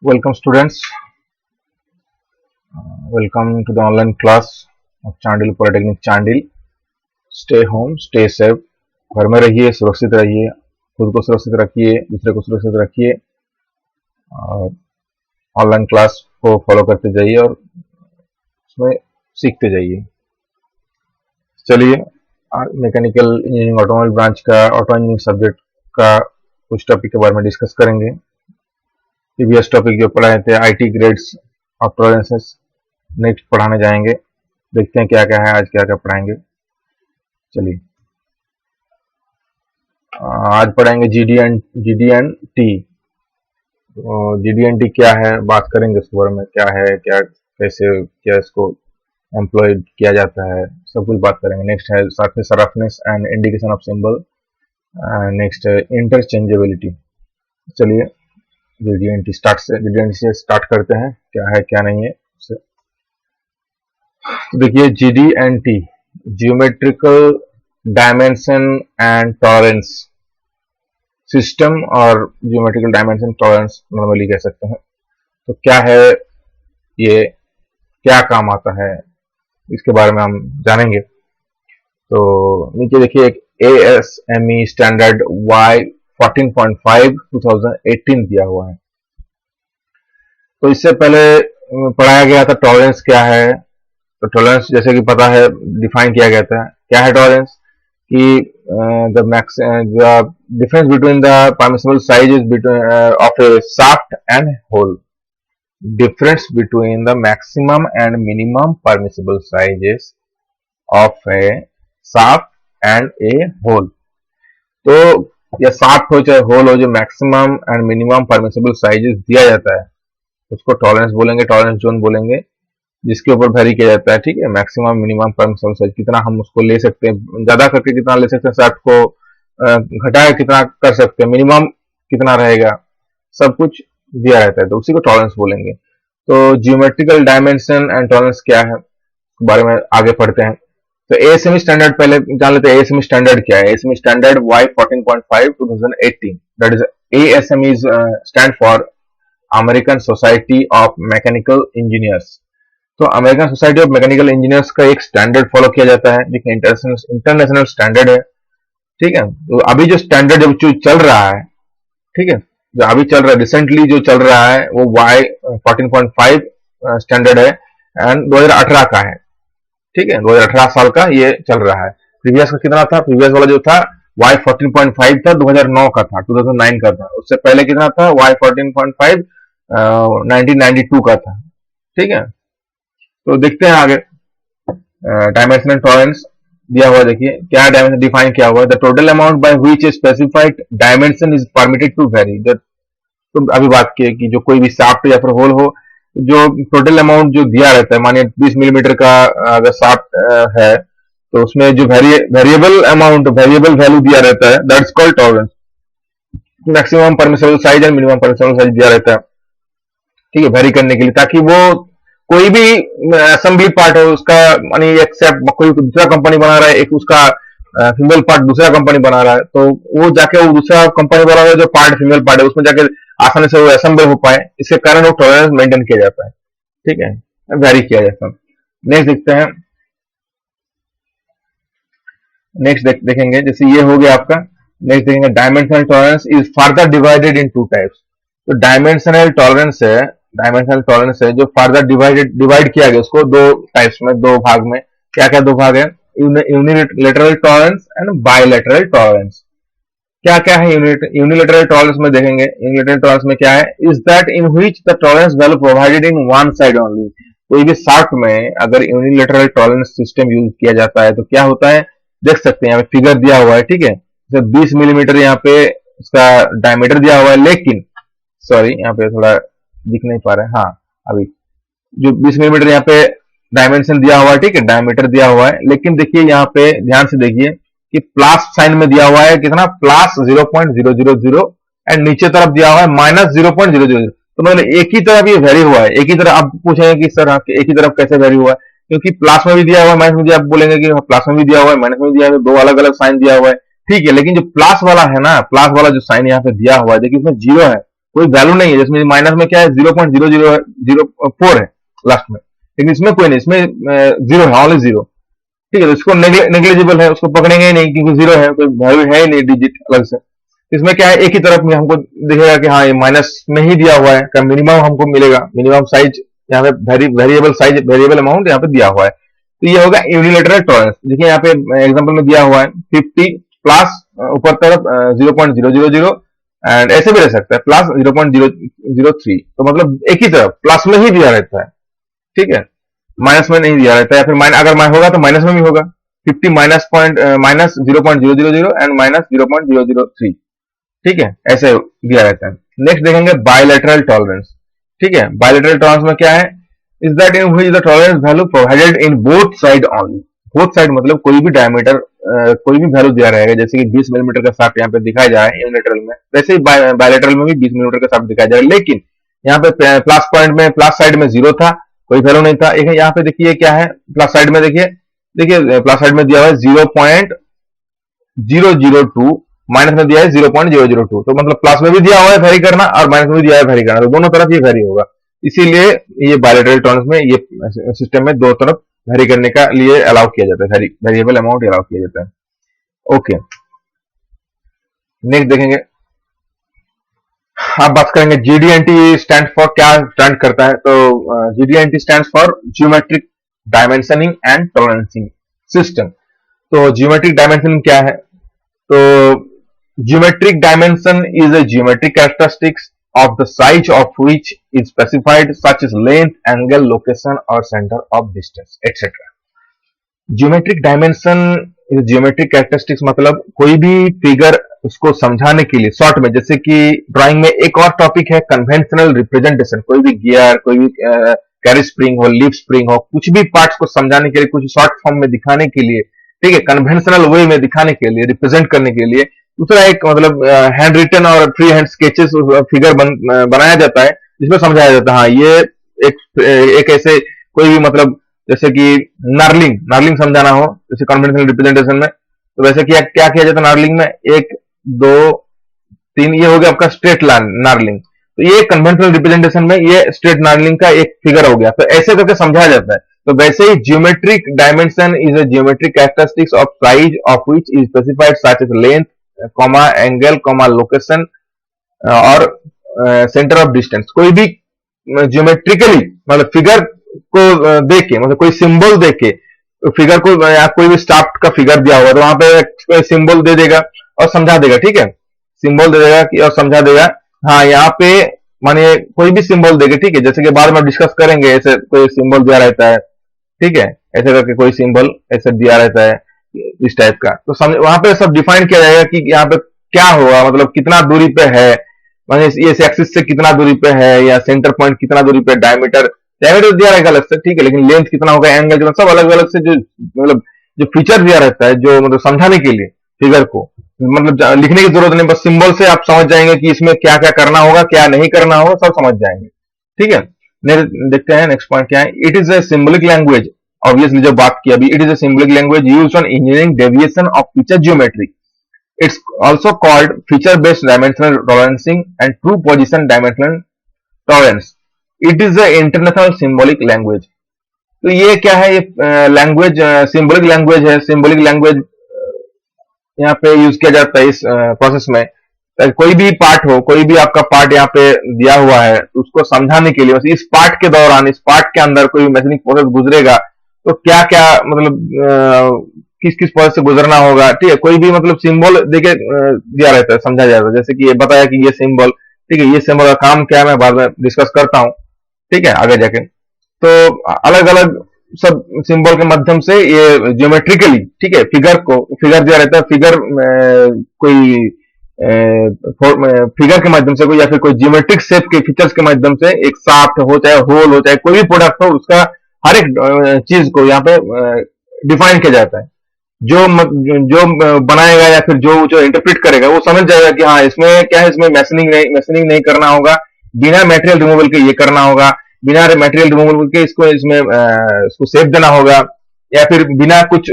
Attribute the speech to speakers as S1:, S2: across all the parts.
S1: Welcome students, welcome to the online class of Chandil Polytechnic Chandil. Stay home, stay safe. घर में रहिए, सुरक्षित रहिए, खुद को सुरक्षित रखिए, दूसरे को सुरक्षित रखिए और ऑनलाइन क्लास को फॉलो करते जाइए और उसमें सीखते जाइए। चलिए मैकेनिकल इंजीनियरिंग ऑटोमोबाइल ब्रांच का ऑटो इंजीनियरिंग सब्जेक्ट का कुछ टॉपिक के बारे में डिस्कस करेंगे। प्रीवियस टॉपिक जो पढ़ाए थे IT grades of tolerances, next पढ़ाने जाएंगे। देखते हैं क्या क्या है, आज क्या क्या पढ़ाएंगे। चलिए आज पढ़ाएंगे जीडीएनटी। तो जीडीएनटी क्या है बात करेंगे, उसके बारे में क्या है, क्या कैसे क्या इसको एम्प्लॉय किया जाता है, सब कुछ बात करेंगे। नेक्स्ट है surface roughness and indication of symbol. Next है इंटरचेंजेबिलिटी। चलिए जीडीएनटी से स्टार्ट करते हैं, क्या है क्या नहीं है उससे। तो देखिए GD and T geometrical dimension and tolerance system, और जियोमेट्रिकल डायमेंशन टॉलरेंस नॉर्मली कह सकते हैं। तो क्या है ये, क्या काम आता है, इसके बारे में हम जानेंगे। तो नीचे देखिए एक ASME स्टैंडर्ड Y14.5 2018 दिया हुआ है। तो इससे पहले पढ़ाया गया था टॉलरेंस क्या है। तो टॉलरेंस जैसे कि पता है डिफाइन किया गया था। क्या है टॉलरेंस कि the difference between the permissible sizes of a shaft and hole. Difference between the maximum and minimum permissible sizes of a shaft and a hole. तो या शाफ्ट हो चाहे होल हो, जो maximum and minimum permissible sizes दिया जाता है उसको टॉलरेंस बोलेंगे, टॉलरेंस जोन बोलेंगे, जिसके ऊपर वेरी किया जाता है। ठीक है, मैक्सिमम मिनिमम परमिसिबल साइज कितना हम उसको ले सकते हैं, ज्यादा करके कितना ले सकते हैं, शाफ्ट को घटाया कितना कर सकते हैं, मिनिमम कितना रहेगा, सब कुछ दिया रहता है, तो उसी को टॉलरेंस बोलेंगे। तो जियोमेट्रिकल डायमेंशन एंड टॉलरेंस क्या है उसके बारे में आगे पढ़ते हैं। तो ASME स्टैंडर्ड पहले जान लेते हैं। ASME स्टैंडर्ड क्या है। ASME standard Y14.5 2018, that is ASME stand for American Society of Mechanical Engineers. तो American Society of Mechanical Engineers का एक स्टैंडर्ड फॉलो किया जाता है, जो इंटरनेशनल स्टैंडर्ड है। ठीक है, तो अभी जो स्टैंडर्ड जो चल रहा है, ठीक है, जो अभी चल रहा है रिसेंटली जो चल रहा है वो Y14.5 स्टैंडर्ड है एंड 2018 का है। ठीक है, 2018 साल का ये चल रहा है। प्रीवियस का कितना था, प्रीवियस वाला जो था Y14.5 था 2009 का था, 2009 का था। उससे पहले कितना था, Y14.5 1992 का था। ठीक है, तो देखते हैं आगे। डायमेंशनल टॉलरेंस दिया हुआ, देखिए क्या डायमेंशन डिफाइन किया हुआ है। The total amount by which a specified dimension is permitted to vary. तो अभी बात की कि जो कोई भी शाफ्ट या फिर होल हो, जो टोटल अमाउंट जो दिया रहता है, मानिए 20 मिलीमीटर का अगर शाफ्ट है तो उसमें जो वेरिएबल अमाउंट, वेरिएबल वैल्यू दिया रहता है, that's called tolerance. Maximum permissible size and minimum permissible size दिया रहता है, ठीक है, वेरी करने के लिए, ताकि वो कोई भी असेंबली पार्ट हो उसका, मानी एक्सेप्ट कोई दूसरा कंपनी बना रहा है, एक उसका फीमेल पार्ट दूसरा कंपनी बना रहा है, तो वो जाके वो दूसरा कंपनी बना रहा है जो पार्ट फीमेल पार्ट है उसमें जाके आसानी से वो असेंबल हो पाए, इसके कारण वो टॉलरेंस मेंटेन किया जाता है। ठीक है, वेरी किया जाता है। नेक्स्ट देखते हैं, नेक्स्ट देखेंगे, जैसे ये हो गया आपका। नेक्स्ट देखेंगे dimensional tolerance is further divided in two types. तो डायमेंशनल टॉलरेंस है जो फर्दर डिवाइड किया गया उसको दो टाइप्स में, दो भाग में। क्या क्या दो भाग है, unilateral tolerance and bilateral tolerance. क्या क्या है यूनिलेटरल टॉलरेंस में देखेंगे। यूनिलेटरल टॉलरेंस में क्या है, is that in which the tolerance value provided in one side only. कोई भी शाफ्ट में अगर यूनिलेटरल टॉलरेंस सिस्टम यूज किया जाता है तो क्या होता है, देख सकते हैं यहाँ पे फिगर दिया हुआ है। ठीक है, 20 मिलीमीटर यहाँ पे उसका डायमीटर दिया हुआ है, लेकिन सॉरी यहाँ पे थोड़ा दिख नहीं पा रहा है, हाँ अभी जो 20 मिलीमीटर यहाँ पे डायमेंशन दिया हुआ है, ठीक है, डायमीटर दिया हुआ है, लेकिन देखिए यहाँ पे ध्यान से देखिए कि प्लस साइन में दिया हुआ है कितना, प्लस 0.000 एंड नीचे तरफ दिया हुआ है माइनस 0.000। तो मतलब एक ही तरफ ये वेरी हुआ है, एक ही तरफ। आप पूछेंगे कि सर एक ही तरफ कैसे वेरी हुआ है, क्योंकि प्लस में भी दिया हुआ है माइनस में दिया, आप बोलेंगे कि प्लस में भी दिया हुआ है माइनस में भी दिया हुआ है, दो अलग अलग साइन दिया हुआ है। ठीक है, लेकिन जो प्लस वाला है ना, प्लस वाला जो साइन यहाँ पे दिया हुआ है, देखिए उसमें जीरो है, कोई वैल्यू नहीं है, जिसमें माइनस में क्या है 0.0004 है लास्ट में, लेकिन इसमें कोई नहीं, इसमें जीरो है, ऑनली जीरो। ठीक है, तो इसको नेग्लिजिबल है, उसको पकड़ेंगे ही नहीं क्योंकि जीरो है, कोई वैल्यू है ही नहीं डिजिट अलग से। इसमें क्या है, एक ही तरफ में हमको दिखेगा कि हाँ ये माइनस में ही दिया हुआ है, का मिनिमम हमको मिलेगा, मिनिमम साइज यहाँ पे वेरिएबल साइज, वेरिएबल अमाउंट यहाँ पे दिया हुआ है। तो ये होगा यूनिलेटरल टॉलरेंस। देखिए यहाँ पे एग्जांपल में दिया हुआ है 50 प्लस ऊपर तरफ 0.000 एंड ऐसे भी रह सकता है प्लस 0.003, तो मतलब एक ही तरफ प्लस में ही दिया रहता है। ठीक है, माइनस में नहीं दिया रहता है, या फिर अगर होगा तो माइनस में भी होगा, 50 माइनस 0.000 एंड माइनस 0.003। ठीक है, ऐसे दिया रहता है। नेक्स्ट देखेंगे बायलैटरल टॉलरेंस। ठीक है, बायलैटरल टॉलरेंस में क्या है, is that in which the tolerance value provided in both side only. Both side मतलब कोई भी डायमीटर कोई भी वैल्यू दिया रहेगा, जैसे कि 20 मिलीमीटर का शाफ्ट यहाँ पे दिखाया जा रहा है यूनिलैटरल में, वैसे ही बायलैटरल में भी 20 मिलीमीटर का शाफ्ट दिखाया जा रहा है, लेकिन यहाँ पे प्लस पॉइंट में प्लस साइड में जीरो था, कोई वैल्यू नहीं था। यहाँ पे देखिए क्या है, प्लस साइड में देखिए प्लस साइड में दिया हुआ है 0.002, माइनस में दिया है 0.002, तो मतलब प्लस में भी दिया हुआ है वेरी करना और माइनस में भी दिया है वेरी करना, तो दोनों तरफ ये वेरी होगा। इसीलिए ये बायलैटरल टर्म्स में ये सिस्टम में दो तरफ वेरी करने का लिए अलाउ किया जाता है, वेरिएबल अमाउंट अलाउ किया जाता है। ओके, नेक्स्ट देखेंगे, आप बात करेंगे जीडीएनटी स्टैंड फॉर, क्या स्टैंड करता है, तो GD and T stand for geometric dimensioning and tolerancing system. तो ज्योमेट्रिक डायमेंशनिंग क्या है, तो geometric dimension is a geometric characteristics of the size of which is specified such as length, angle, location or center of distance etc. Geometric dimension is geometric characteristics मतलब कोई भी figure उसको समझाने के लिए शॉर्ट में, जैसे कि ड्राइंग में एक और टॉपिक है कन्वेंशनल रिप्रेजेंटेशन, कोई भी गियर, कोई भी कैरी स्प्रिंग हो, लीफ स्प्रिंग हो, कुछ भी पार्ट्स को समझाने के लिए, कुछ शॉर्ट फॉर्म में दिखाने के लिए, ठीक है, कन्वेंशनल वे में दिखाने के लिए, रिप्रेजेंट करने के लिए दूसरा एक मतलब हैंड रिटन और फ्री हैंड स्केचेस फिगर बनाया जाता है, जिसमें समझाया जाता है हाँ ये एक ऐसे कोई भी मतलब जैसे कि नार्लिंग समझाना हो जैसे कन्वेंशनल रिप्रेजेंटेशन में, तो वैसे क्या क्या किया जाता है नार्लिंग में, 1 2 3 ये हो गया आपका स्ट्रेट नार्लिंग, तो ये कन्वेंशनल रिप्रेजेंटेशन में ये स्ट्रेट नार्लिंग का एक फिगर हो गया, तो ऐसे करके समझाया जाता है। तो वैसे ही geometric dimension is a geometric characteristics of size of which is specified such as length, comma angle, comma location और सेंटर ऑफ डिस्टेंस। कोई भी ज्योमेट्रिकली मतलब फिगर को देख के, मतलब कोई सिंबल देख के फिगर को, या कोई भी स्टाफ्ट का फिगर दिया हुआ तो वहां पे सिंबल दे देगा और समझा देगा, ठीक है, सिंबल दे देगा और समझा देगा। हाँ यहाँ पे मानिए कोई भी सिंबल देगा, ठीक है, जैसे कि बाद में डिस्कस करेंगे, ऐसे कोई सिंबल दिया रहता है, ठीक है, ऐसे करके कोई सिंबल ऐसे दिया रहता है इस टाइप का, तो वहां पे सब डिफाइन किया जाएगा कि यहाँ पे क्या होगा, मतलब कितना दूरी पे है, ये एक्सिस से कितना दूरी पे है, या सेंटर पॉइंट कितना दूरी पे, डायमीटर दिया रहेगा अलग से, ठीक है, लेकिन लेंथ कितना होगा, एंगल कितना, सब अलग अलग से जो मतलब जो फीचर दिया रहता है, जो मतलब समझाने के लिए फिगर को, मतलब लिखने की जरूरत नहीं, बस सिंबल से आप समझ जाएंगे कि इसमें क्या क्या करना होगा, क्या नहीं करना होगा, सब समझ जाएंगे। ठीक है, देखते हैं नेक्स्ट पॉइंट क्या है। It is a symbolic language, obviously जो बात की अभी, it is a symbolic language used on engineering deviation of feature geometry. It's also called feature based dimensional tolerancing and true position dimensional tolerance. It is a international symbolic language. तो ये क्या है, ये language symbolic language है। Symbolic language यहाँ पे use किया जाता है इस प्रोसेस में, कोई भी पार्ट हो, कोई भी आपका पार्ट यहाँ पे दिया हुआ है, उसको समझाने के लिए, इस पार्ट के दौरान, इस पार्ट के अंदर कोई मैकेनिक प्रोसेस गुजरेगा तो क्या क्या मतलब किस किस प्रोसेस से गुजरना होगा, ठीक है, कोई भी मतलब सिंबल देके दिया रहता है, समझा जाता है, जैसे कि ये बताया कि ये सिंबल, ठीक है, ये सिंबल का काम क्या है मैं बाद में डिस्कस करता हूँ, ठीक है, आगे जाके। तो अलग अलग सब सिंबल के माध्यम से ये ज्योमेट्रिकली, ठीक है, फिगर दिया रहता है, फिगर कोई फिगर के माध्यम से कोई, या फिर कोई ज्योमेट्रिक शेप के फीचर्स के माध्यम से एक शाफ्ट हो, चाहे होल हो, चाहे कोई भी प्रोडक्ट हो, उसका हर एक चीज को यहाँ पे डिफाइन किया जाता है। जो बनाएगा या फिर जो इंटरप्रेट करेगा वो समझ जाएगा कि हाँ इसमें क्या है, इसमें मैसनिंग नहीं करना होगा, बिना मटेरियल रिमूवल के ये करना होगा, बिना मटेरियल रिमूवल के इसको शेप देना होगा, या फिर बिना कुछ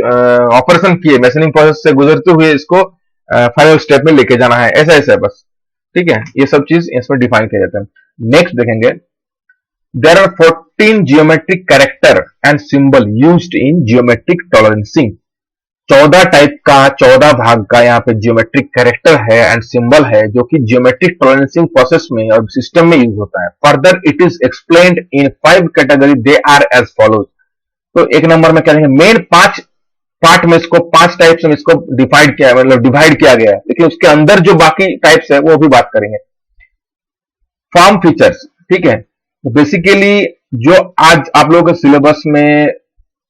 S1: ऑपरेशन किए मैसनिंग प्रोसेस से गुजरते हुए इसको फाइनल स्टेप में लेके जाना है, ऐसा ऐसा है बस। ठीक है, ये सब चीज इसमें डिफाइन किया जाता है। नेक्स्ट देखेंगे, there are 14 geometric character and symbol used in geometric tolerancing. 14 type का, 14 भाग का यहाँ पे जियोमेट्रिक कैरेक्टर है एंड सिंबल है जो कि जियोमेट्रिक टॉलरेंसिंग प्रोसेस में और सिस्टम में यूज होता है। Further it is explained in 5 category, they are as follows. तो एक नंबर में क्या देंगे, मेन 5 पार्ट में इसको 5 टाइप्स में इसको डिवाइड किया, मतलब डिवाइड किया गया है, लेकिन उसके अंदर जो बाकी टाइप्स है वो भी बात करेंगे। फॉर्म फीचर्स, ठीक है, तो बेसिकली जो आज आप लोगों के सिलेबस में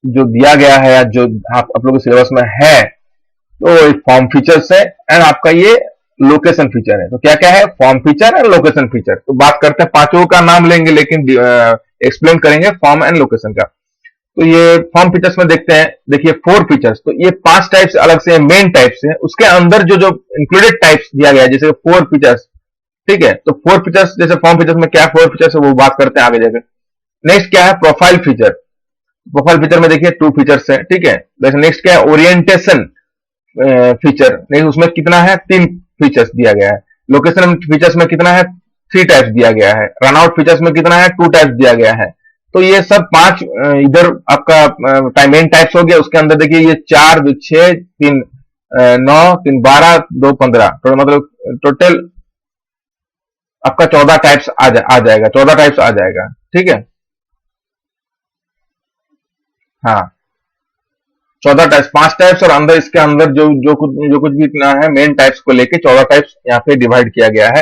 S1: जो दिया गया है या जो आप लोगों के सिलेबस में है, तो फॉर्म फीचर्स है एंड आपका ये लोकेशन फीचर है। तो क्या क्या है, form feature and location feature. तो बात करते हैं, पांचों का नाम लेंगे लेकिन एक्सप्लेन करेंगे फॉर्म एंड लोकेशन का। तो ये फॉर्म फीचर्स में देखते हैं, देखिए 4 फीचर्स, तो ये 5 टाइप्स अलग से मेन टाइप्स है, उसके अंदर जो जो इंक्लूडेड टाइप्स दिया गया है, जैसे 4 फीचर्स, ठीक है। तो 4 फीचर्स, जैसे फॉर्म फीचर्स में क्या 4 फीचर्स है वो बात करते हैं आगे जाकर। नेक्स्ट क्या है, प्रोफाइल फीचर। प्रोफाइल फीचर में देखिए 2 फीचर्स है, ठीक है। नेक्स्ट क्या है, ओरिएंटेशन फीचर, नहीं उसमें कितना है, 3 फीचर्स दिया गया है। लोकेशन फीचर्स में कितना है, 3 टाइप्स दिया गया है। रनआउट फीचर्स में कितना है, 2 टाइप्स दिया गया है। तो ये सब 5 इधर आपका मेन टाइप्स हो गया। उसके अंदर देखिए ये 4, 2, 6, 3, 9, 3, 12, 2, 15, तो मतलब टोटल आपका 14 टाइप्स आ जाएगा, 14 टाइप्स आ जाएगा, ठीक है। हाँ, 14 टाइप्स, 5 टाइप्स और अंदर इसके अंदर जो कुछ भी इतना है मेन टाइप्स को लेके 14 टाइप्स यहाँ पे डिवाइड किया गया है।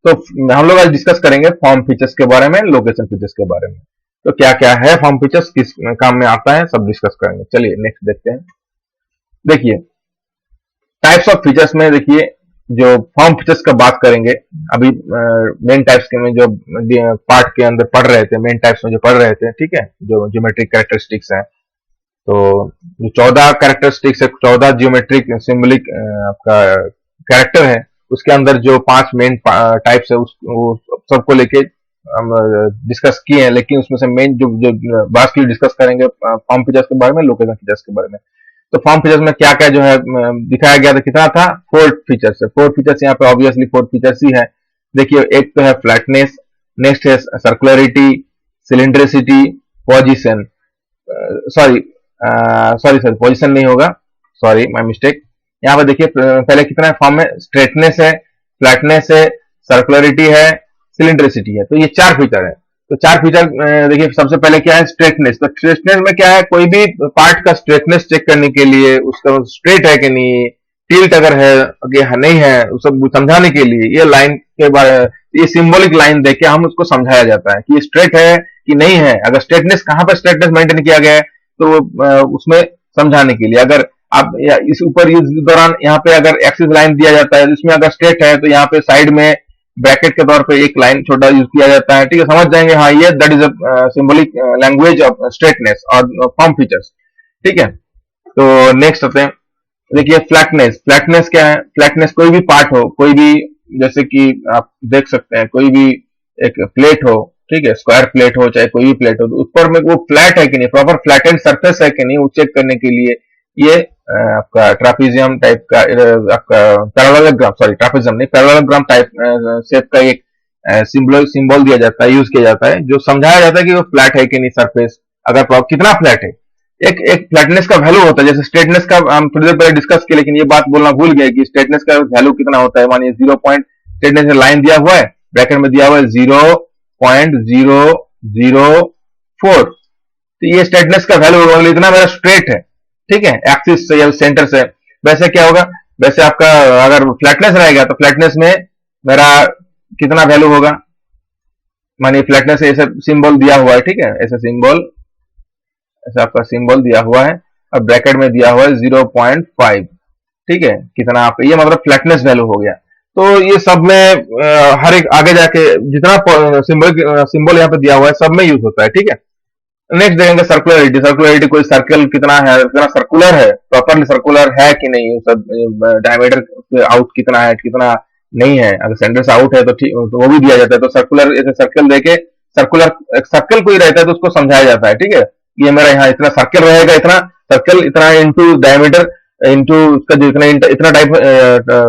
S1: तो हम लोग आज डिस्कस करेंगे फॉर्म फीचर्स के बारे में, लोकेशन फीचर्स के बारे में। तो क्या क्या है फॉर्म फीचर्स, किस काम में आता है, सब डिस्कस करेंगे। चलिए नेक्स्ट देखते हैं। देखिए टाइप्स ऑफ फीचर्स में, देखिए जो फॉर्म फीचर्स का बात करेंगे अभी, मेन टाइप्स के में जो पार्ट के अंदर पढ़ रहे थे, मेन टाइप्स में जो पढ़ रहे थे, ठीक है, जो ज्योमेट्रिक कैरेक्टरिस्टिक्स है। तो जो 14 कैरेक्टरिस्टिक्स है, 14 जियोमेट्रिक सिंबलिक आपका कैरेक्टर है, उसके अंदर जो 5 मेन टाइप्स है वो सबको लेके हम डिस्कस किए हैं, लेकिन उसमें से मेन जो बात की डिस्कस करेंगे फॉर्म फीचर्स के बारे में, लोकेशन फीचर्स के बारे में। तो फॉर्म फीचर्स में क्या क्या जो है दिखाया गया था, कितना था, 4 फीचर्स है। 4 फीचर्स यहाँ पे ऑब्वियसली 4 फीचर्स ही है। देखिए एक तो है फ्लैटनेस, नेक्स्ट है सर्कुलरिटी, सिलिंड्रिसिटी, पोजिशन, सॉरी पोजिशन नहीं होगा, सॉरी माय मिस्टेक। यहाँ पे देखिए पहले कितना है फॉर्म में, स्ट्रेटनेस है, फ्लैटनेस है, सर्कुलरिटी है, सिलिंड्रिसिटी है। तो ये 4 फीचर है। तो 4 फीचर देखिए, सबसे पहले क्या है, स्ट्रेटनेस। तो स्ट्रेटनेस में क्या है, कोई भी पार्ट का स्ट्रेटनेस चेक करने के लिए उसका स्ट्रेट है कि नहीं, टिल्ट अगर है कि नहीं है, उसे समझाने के लिए ये लाइन के बारे, ये सिंबॉलिक लाइन देके हम उसको समझाया जाता है कि स्ट्रेट है कि नहीं है। अगर स्ट्रेटनेस, कहां पर स्ट्रेटनेस मेंटेन किया गया है, तो उसमें समझाने के लिए, अगर आप इस ऊपर इस दौरान यहाँ पे अगर एक्सिस लाइन दिया जाता है, इसमें अगर स्ट्रेट है तो यहाँ पे साइड में ब्रैकेट के तौर पे एक लाइन छोटा यूज किया जाता है, ठीक है, समझ जाएंगे हाँ ये that is a symbolic language of straightness और फॉर्म फीचर्स, ठीक है। तो नेक्स्ट आते हैं, देखिए फ्लैटनेस। फ्लैटनेस क्या है, फ्लैटनेस कोई भी पार्ट हो, कोई भी, जैसे कि आप देख सकते हैं कोई भी एक प्लेट हो, ठीक है, स्क्वायर प्लेट हो चाहे कोई भी प्लेट हो, तो ऊपर में वो फ्लैट है कि नहीं, प्रॉपर फ्लैटेंड सरफेस है कि नहीं, वो चेक करने के लिए ये आपका ट्रापीजियम टाइप का, आपका पैरेललोग्राम, सॉरी ट्रापीजियम नहीं, पैरेललोग्राम टाइप शेप का एक सिंबल दिया जाता है, यूज किया जाता है, जो समझाया जाता है कि वो फ्लैट है कि नहीं सरफेस, अगर कितना फ्लैट है। एक फ्लैटनेस का वैल्यू होता है, जैसे स्ट्रेटनेस का हम थोड़ी देर पहले डिस्कस किया, लेकिन ये बात बोलना भूल गए कि स्ट्रेटनेस का वैल्यू कितना होता है। मानिए 0 पॉइंट, स्ट्रेटनेस में लाइन दिया हुआ है, ब्रैकेट में दिया हुआ है 0.004, तो ये स्ट्रेटनेस का वैल्यू होगा, इतना मेरा स्ट्रेट है, ठीक है, एक्सिस से या सेंटर से। वैसे क्या होगा, वैसे आपका अगर फ्लैटनेस रहेगा तो फ्लैटनेस में मेरा कितना वैल्यू होगा, मानिए फ्लैटनेस ऐसे सिंबल दिया हुआ है, ठीक है, ऐसे सिंबल, ऐसा आपका सिंबल दिया हुआ है और ब्रैकेट में दिया हुआ है 0.5, ठीक है, कितना आपका, ये मतलब फ्लैटनेस वैल्यू हो गया। तो ये सब में हर एक आगे जाके जितना सिंबल यहाँ पे दिया हुआ है सब में यूज होता है, ठीक है। नेक्स्ट देखेंगे सर्कुलरिटी। सर्कुलरिटी, कोई सर्कल कितना है, कितना सर्कुलर है, प्रॉपरली सर्कुलर है कि नहीं, सब डायमीटर आउट कितना है, कितना नहीं है, अगर सेंटर से आउट है तो ठीक, तो वो भी दिया जाता है। तो सर्कुलर, ऐसे सर्कल देके, सर्कुलर सर्कल कोई रहता है तो उसको समझाया जाता है, ठीक है, ये मेरा यहाँ इतना सर्कल रहेगा, इतना सर्कल, इतना इंटू डायमीटर, इंटू उसका जो इतना टाइप,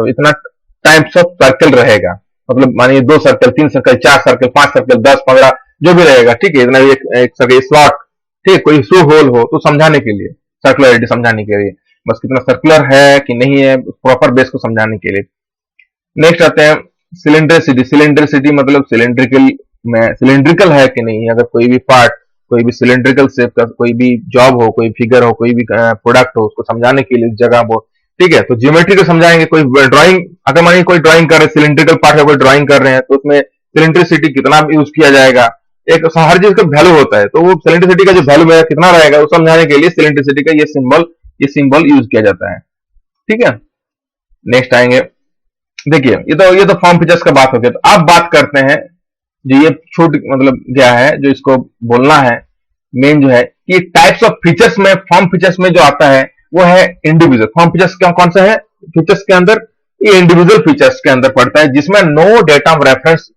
S1: इतना टाइप्स ऑफ सर्कल रहेगा, मतलब मानिए 2 सर्कल, 3 सर्कल, 4 सर्कल, 5 सर्कल, 10, 15 जो भी रहेगा, ठीक है, इतना भी एक सर्कल स्लॉट, ठीक है, कोई शो होल हो तो समझाने के लिए, सर्कुलरिटी समझाने के लिए, बस कितना सर्कुलर है कि नहीं है, प्रॉपर बेस को समझाने के लिए। नेक्स्ट आते हैं सिलेंड्रिसिटी। सिलेंड्रिसिटी मतलब सिलेंड्रिकल में सिलेंड्रिकल है कि नहीं, अगर कोई भी पार्ट, कोई भी सिलेंड्रिकल शेप का कोई भी जॉब हो, कोई फिगर हो, कोई भी प्रोडक्ट हो, उसको समझाने के लिए जगह वो, ठीक है, तो ज्योमेट्री को समझाएंगे। कोई ड्राइंग, अगर मानिए कोई ड्राइंग कर रहे हैं, सिलेंड्रिकल पार्ट है, कोई ड्राइंग कर रहे हैं, तो उसमें सिलेंड्रिसिटी कितना यूज किया जाएगा, एक हर चीज का वैल्यू होता है, तो वो सिलेंड्रिसिटी का जो वैल्यू है कितना रहेगा, वो समझाने के लिए सिलेंड्रिसिटी का ये सिंबल यूज किया जाता है, ठीक है। नेक्स्ट आएंगे, देखिए ये तो फॉर्म फीचर्स का बात हो गया। तो अब बात करते हैं जो ये छूट मतलब क्या है, जो इसको बोलना है मेन जो है कि टाइप्स ऑफ फीचर्स में, फॉर्म फीचर्स में जो आता है वो है इंडिविजुअल फॉर्म फीचर्स। कौन सा है फीचर्स के अंदर, ये इंडिविजुअल फीचर्स के अंदर पड़ता है, जिसमें नो डेटा रेफरेंस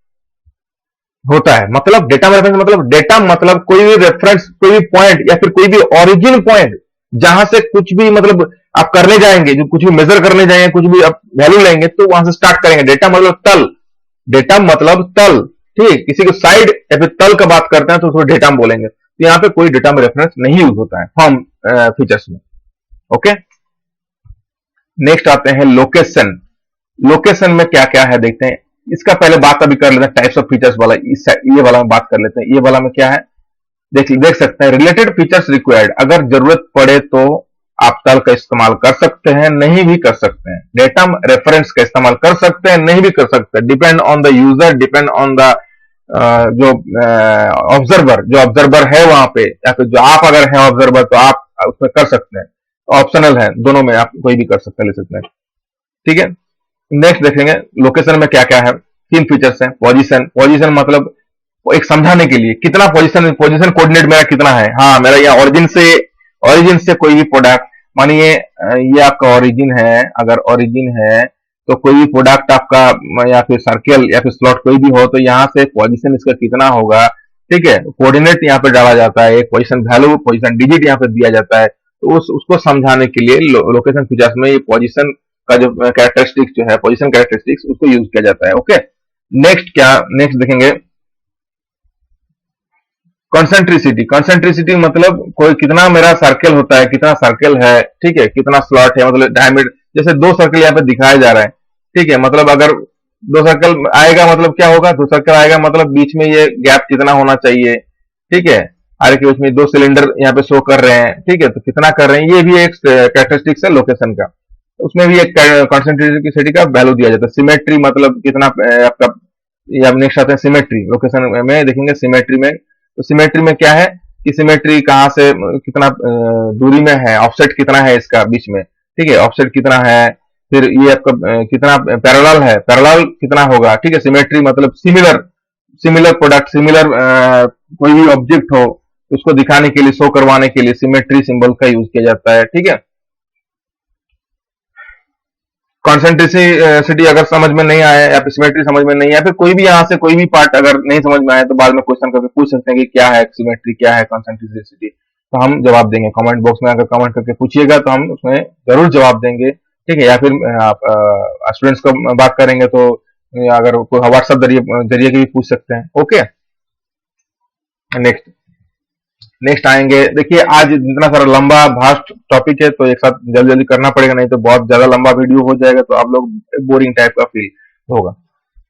S1: होता है। मतलब डेटा रेफरेंस मतलब डेटा मतलब कोई भी रेफरेंस, कोई भी पॉइंट या फिर कोई भी ओरिजिन पॉइंट जहां से कुछ भी मतलब आप करने जाएंगे, जो कुछ भी मेजर करने जाएंगे, कुछ भी आप वैल्यू लेंगे तो वहां से स्टार्ट करेंगे। डेटा मतलब तल, डेटा मतलब तल, ठीक, किसी को साइड या फिर तल का बात करते हैं तो उसको डेटा में बोलेंगे। तो यहाँ पे कोई डेटा में रेफरेंस नहीं यूज होता है फॉर्म फीचर्स में। ओके, नेक्स्ट आते हैं लोकेशन। लोकेशन में क्या क्या है देखते हैं। इसका पहले बात अभी कर लेते हैं टाइप्स ऑफ फीचर्स वाला, ये वाला में बात कर लेते हैं। ये वाला में क्या है, देख सकते हैं रिलेटेड फीचर्स रिक्वायर्ड, अगर जरूरत पड़े तो आप तल का इस्तेमाल कर सकते हैं, नहीं भी कर सकते हैं। डेटा रेफरेंस का इस्तेमाल कर सकते हैं, नहीं भी कर सकते हैं। Depend on the user, depend on the जो ऑब्जर्वर है वहां पे, या फिर जो आप अगर हैं ऑब्जर्वर तो आप उसमें कर सकते हैं। ऑप्शनल है, दोनों में आप कोई भी कर सकते हैं, ले सकते हैं, ठीक है। नेक्स्ट देखेंगे लोकेशन में क्या क्या है। 3 फीचर्स हैं। पोजीशन, पोजीशन मतलब एक समझाने के लिए कितना पोजीशन, पोजीशन कोऑर्डिनेट मेरा कितना है। हाँ, मेरा यहाँ ओरिजिन से कोई भी प्रोडक्ट, मानिए ये आपका ओरिजिन है, अगर ओरिजिन है तो कोई भी प्रोडक्ट आपका या फिर सर्कल या फिर स्लॉट कोई भी हो, तो यहाँ से पोजीशन इसका कितना होगा, ठीक है। कोऑर्डिनेट यहाँ पे डाला जाता है, एक पोजीशन वैल्यू, पोजीशन डिजिट यहाँ पे दिया जाता है। तो उसको समझाने के लिए लोकेशन फीचर्स में ये पोजीशन का जो कैरेक्टरिस्टिक्स जो है, पोजीशन कैरेक्टरिस्टिक्स, उसको यूज किया जाता है। ओके, नेक्स्ट देखेंगे कॉन्सेंट्रिसिटी। कॉन्सेंट्रिसिटी मतलब कोई कितना मेरा सर्कल होता है, कितना सर्कल है, ठीक है, कितना स्लॉट है, मतलब डायमीटर। जैसे 2 सर्कल यहाँ पे दिखाया जा रहा है, ठीक है, मतलब अगर 2 सर्कल आएगा मतलब क्या होगा, 2 सर्कल आएगा मतलब बीच में ये गैप कितना होना चाहिए, ठीक है। आगे के बीच में 2 सिलेंडर यहाँ पे शो कर रहे हैं, ठीक है, तो कितना कर रहे हैं, ये भी एक कैरेक्टरिस्टिक्स है लोकेशन का। उसमें भी एक कॉन्सेंट्रिसिटी का वैल्यू दिया जाता है। सिमेट्री मतलब कितना आपका, या नेक्स्ट आते हैं सिमेट्री। लोकेशन में देखेंगे सिमेट्री में, तो सिमेट्री में क्या है कि सिमेट्री कहां से कितना दूरी में है, ऑफसेट कितना है इसका बीच में, ठीक है, ऑफसेट कितना है, फिर ये आपका कितना पैरेलल है, पैरेलल कितना होगा, ठीक है। सिमेट्री मतलब सिमिलर प्रोडक्ट, सिमिलर कोई भी ऑब्जेक्ट हो उसको दिखाने के लिए, शो करवाने के लिए सिमेट्री सिंबल का यूज किया जाता है, ठीक है। कॉन्सेंट्रिसिटी अगर समझ में नहीं आया या फिर सिमेट्री समझ में नहीं आया, फिर कोई भी यहाँ से कोई भी पार्ट अगर नहीं समझ में आया तो बाद में क्वेश्चन करके पूछ सकते हैं कि क्या है सिमेट्री, क्या है कॉन्सेंट्रिसिटी, तो हम जवाब देंगे। कमेंट बॉक्स में अगर कमेंट करके पूछिएगा तो हम उसमें जरूर जवाब देंगे, ठीक है। या फिर आप स्टूडेंट्स को बात करेंगे तो अगर व्हाट्सएप जरिए के भी पूछ सकते हैं। ओके, नेक्स्ट आएंगे। देखिए आज इतना सारा लंबा भास्ट टॉपिक है तो एक साथ जल्दी जल्दी करना पड़ेगा, नहीं तो बहुत ज्यादा लंबा वीडियो हो जाएगा तो आप लोग बोरिंग टाइप का फील होगा।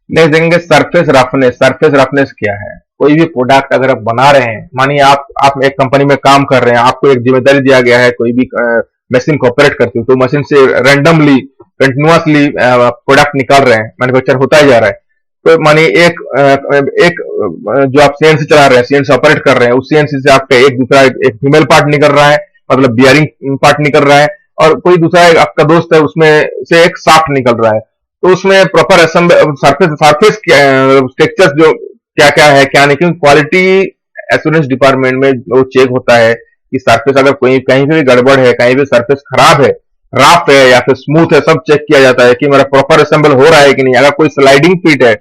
S1: नेक्स्ट देखेंगे सरफेस रफनेस। सरफेस रफनेस क्या है, कोई भी प्रोडक्ट अगर आप बना रहे हैं, मानिए आप एक कंपनी में काम कर रहे हैं, आपको एक जिम्मेदारी दिया गया है, कोई भी मशीन को ऑपरेट करते हो, तो मशीन से रैंडमली कंटिन्यूअसली प्रोडक्ट निकाल रहे हैं, मैन्युफैक्चर होता ही जा रहा है। तो मानिए एक जो आप सीएनसी चला रहे हैं, सीएनसी ऑपरेट कर रहे हैं, उस सीएनसी से आपका एक दूसरा एक फीमेल पार्ट निकल रहा है, मतलब बियरिंग पार्ट निकल रहा है, और कोई दूसरा आपका दोस्त है उसमें से एक शाफ्ट निकल रहा है। तो उसमें प्रॉपर सरफेस टेक्सचर्स जो क्या क्या है क्या नहीं, क्योंकि क्वालिटी एश्योरेंस डिपार्टमेंट में वो चेक होता है कि सरफेस अगर कोई कहीं पे भी गड़बड़ है, कहीं भी सरफेस खराब है, रफ है या फिर स्मूथ है, सब चेक किया जाता है कि मेरा प्रॉपर असेंबल हो रहा है कि नहीं। अगर कोई स्लाइडिंग फिट है,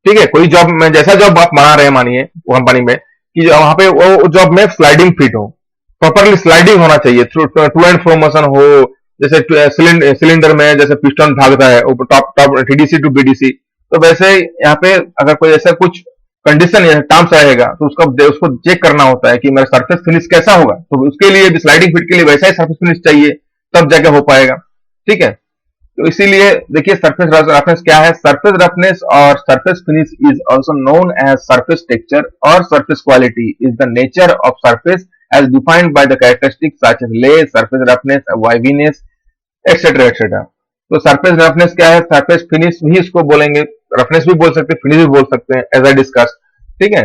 S1: ठीक है, कोई जॉब में जैसा जॉब आप बना रहे हैं मानिए कंपनी में, कि वहां पे वो जॉब में स्लाइडिंग फिट हो, प्रॉपरली स्लाइडिंग होना चाहिए, टू एंड फ्रो मोशन हो। जैसे सिलेंडर में जैसे पिस्टन भागता है टॉप टीडीसी टू बीडीसी, तो वैसे यहाँ पे अगर कोई ऐसा कुछ कंडीशन या टर्म्स रहेगा तो उसको चेक करना होता है कि मेरा सरफेस फिनिश कैसा होगा, तो उसके लिए भी स्लाइडिंग फिट के लिए वैसा ही सरफेस फिनिश चाहिए, तब जाके हो पाएगा। ठीक है, तो इसीलिए देखिए सरफेस रफनेस क्या है। सरफेस रफनेस और surface finish is also known as surface texture और surface quality is the nature of surface as defined by the characteristic such as lay, surface roughness, waviness, etcetera etcetera. तो surface roughness क्या है, surface finish भी इसको बोलेंगे, roughness भी बोल सकते हैं, फिनिश भी बोल सकते हैं, एज आई डिस्कस। ठीक है,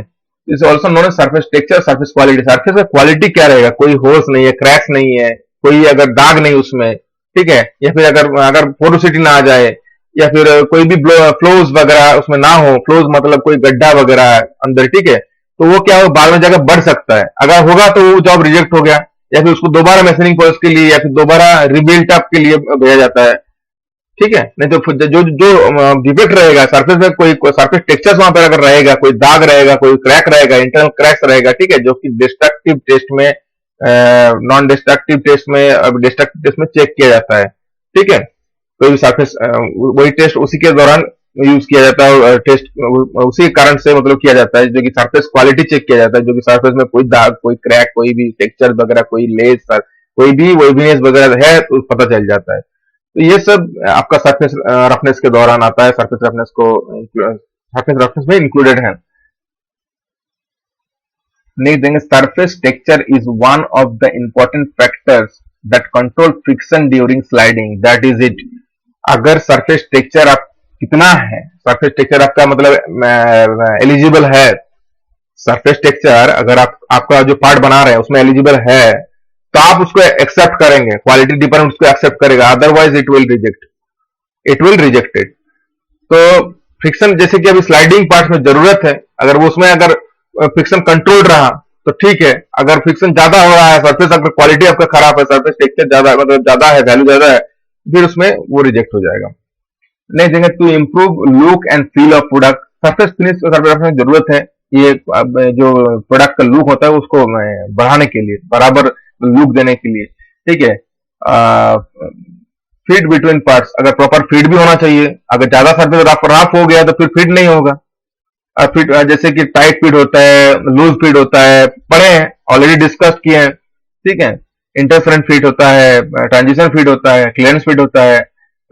S1: is also known as surface texture, surface quality. Surface का क्वालिटी क्या रहेगा, कोई होल्स नहीं है, क्रैक्स नहीं है, कोई अगर दाग नहीं उसमें, ठीक है, या फिर अगर अगर पोरोसिटी ना आ जाए, या फिर कोई भी फ्लोज वगैरह उसमें ना हो, फ्लोज मतलब कोई गड्ढा वगैरह अंदर, ठीक है, तो वो क्या हो बाद में जाकर बढ़ सकता है, अगर होगा तो वो जॉब रिजेक्ट हो गया, या फिर उसको दोबारा मैसनिंग प्रोसेस के लिए या फिर दोबारा रिबिल्ट अप के लिए भेजा जाता है। ठीक है, नहीं तो जो जो डिफेक्ट रहेगा सरफेस में, कोई सरफेस टेक्सचर वहां पर अगर रहेगा, कोई दाग रहेगा, कोई क्रैक रहेगा, इंटरनल क्रैक्स रहेगा, ठीक है, जो कि डिस्ट्रक्टिव टेस्ट में, नॉन डिस्ट्रक्टिव टेस्ट में, डिस्ट्रक्टिव टेस्ट में चेक किया जाता है। ठीक है, कोई भी सरफेस वही टेस्ट उसी के दौरान यूज किया जाता है, और टेस्ट उसी कारण से मतलब किया जाता है, जो कि सरफेस क्वालिटी चेक किया जाता है, जो कि सरफेस में कोई दाग, कोई क्रैक, कोई भी टेक्सचर वगैरह, कोई लेस, कोई भी वेविनेस वगैरह है तो पता चल जाता है। तो ये सब आपका सरफेस रफनेस के दौरान आता है, सरफेस रफनेस को सरफेस रफनेस में इंक्लूडेड है। नहीं देंगे, surface texture is one of the important factors that control friction during sliding, that is it. अगर सरफेस टेक्सचर आप कितना है, सरफेस टेक्सचर आपका मतलब एलिजिबल है, सरफेस टेक्सचर अगर आपका जो पार्ट बना रहे हैं उसमें एलिजिबल है, तो आप उसको एक्सेप्ट करेंगे, क्वालिटी डिपार्टमेंट उसको एक्सेप्ट करेगा, otherwise it will reject, it will reject it. तो फ्रिक्शन जैसे कि अभी स्लाइडिंग पार्ट में जरूरत है, अगर वो उसमें अगर फ्रिक्शन कंट्रोल रहा तो ठीक है, अगर फ्रिक्शन ज्यादा हो रहा है, सरफेस अगर क्वालिटी आपका खराब है, सरफेस टेक्सचर ज्यादा मतलब ज्यादा है, वैल्यू ज्यादा है, फिर उसमें वो रिजेक्ट हो जाएगा। नहीं देंगे, to improve look and feel of product, surface finish surface में जरूरत है, ये जो प्रोडक्ट का लुक होता है उसको बढ़ाने के लिए, बराबर लुक देने के लिए। ठीक है, फिट बिटवीन पार्ट्स, अगर प्रॉपर फिट भी होना चाहिए, अगर ज्यादा सरफेस रफ हो गया तो फिर फिट नहीं होगा। फिट जैसे कि टाइट फिट होता है, लूज फिट होता है, पढ़े हैं, ऑलरेडी डिस्कस किए हैं। ठीक है, इंटरफेरेंट फिट होता है, ट्रांजिशन फिट होता है, क्लियरेंस फिट होता है,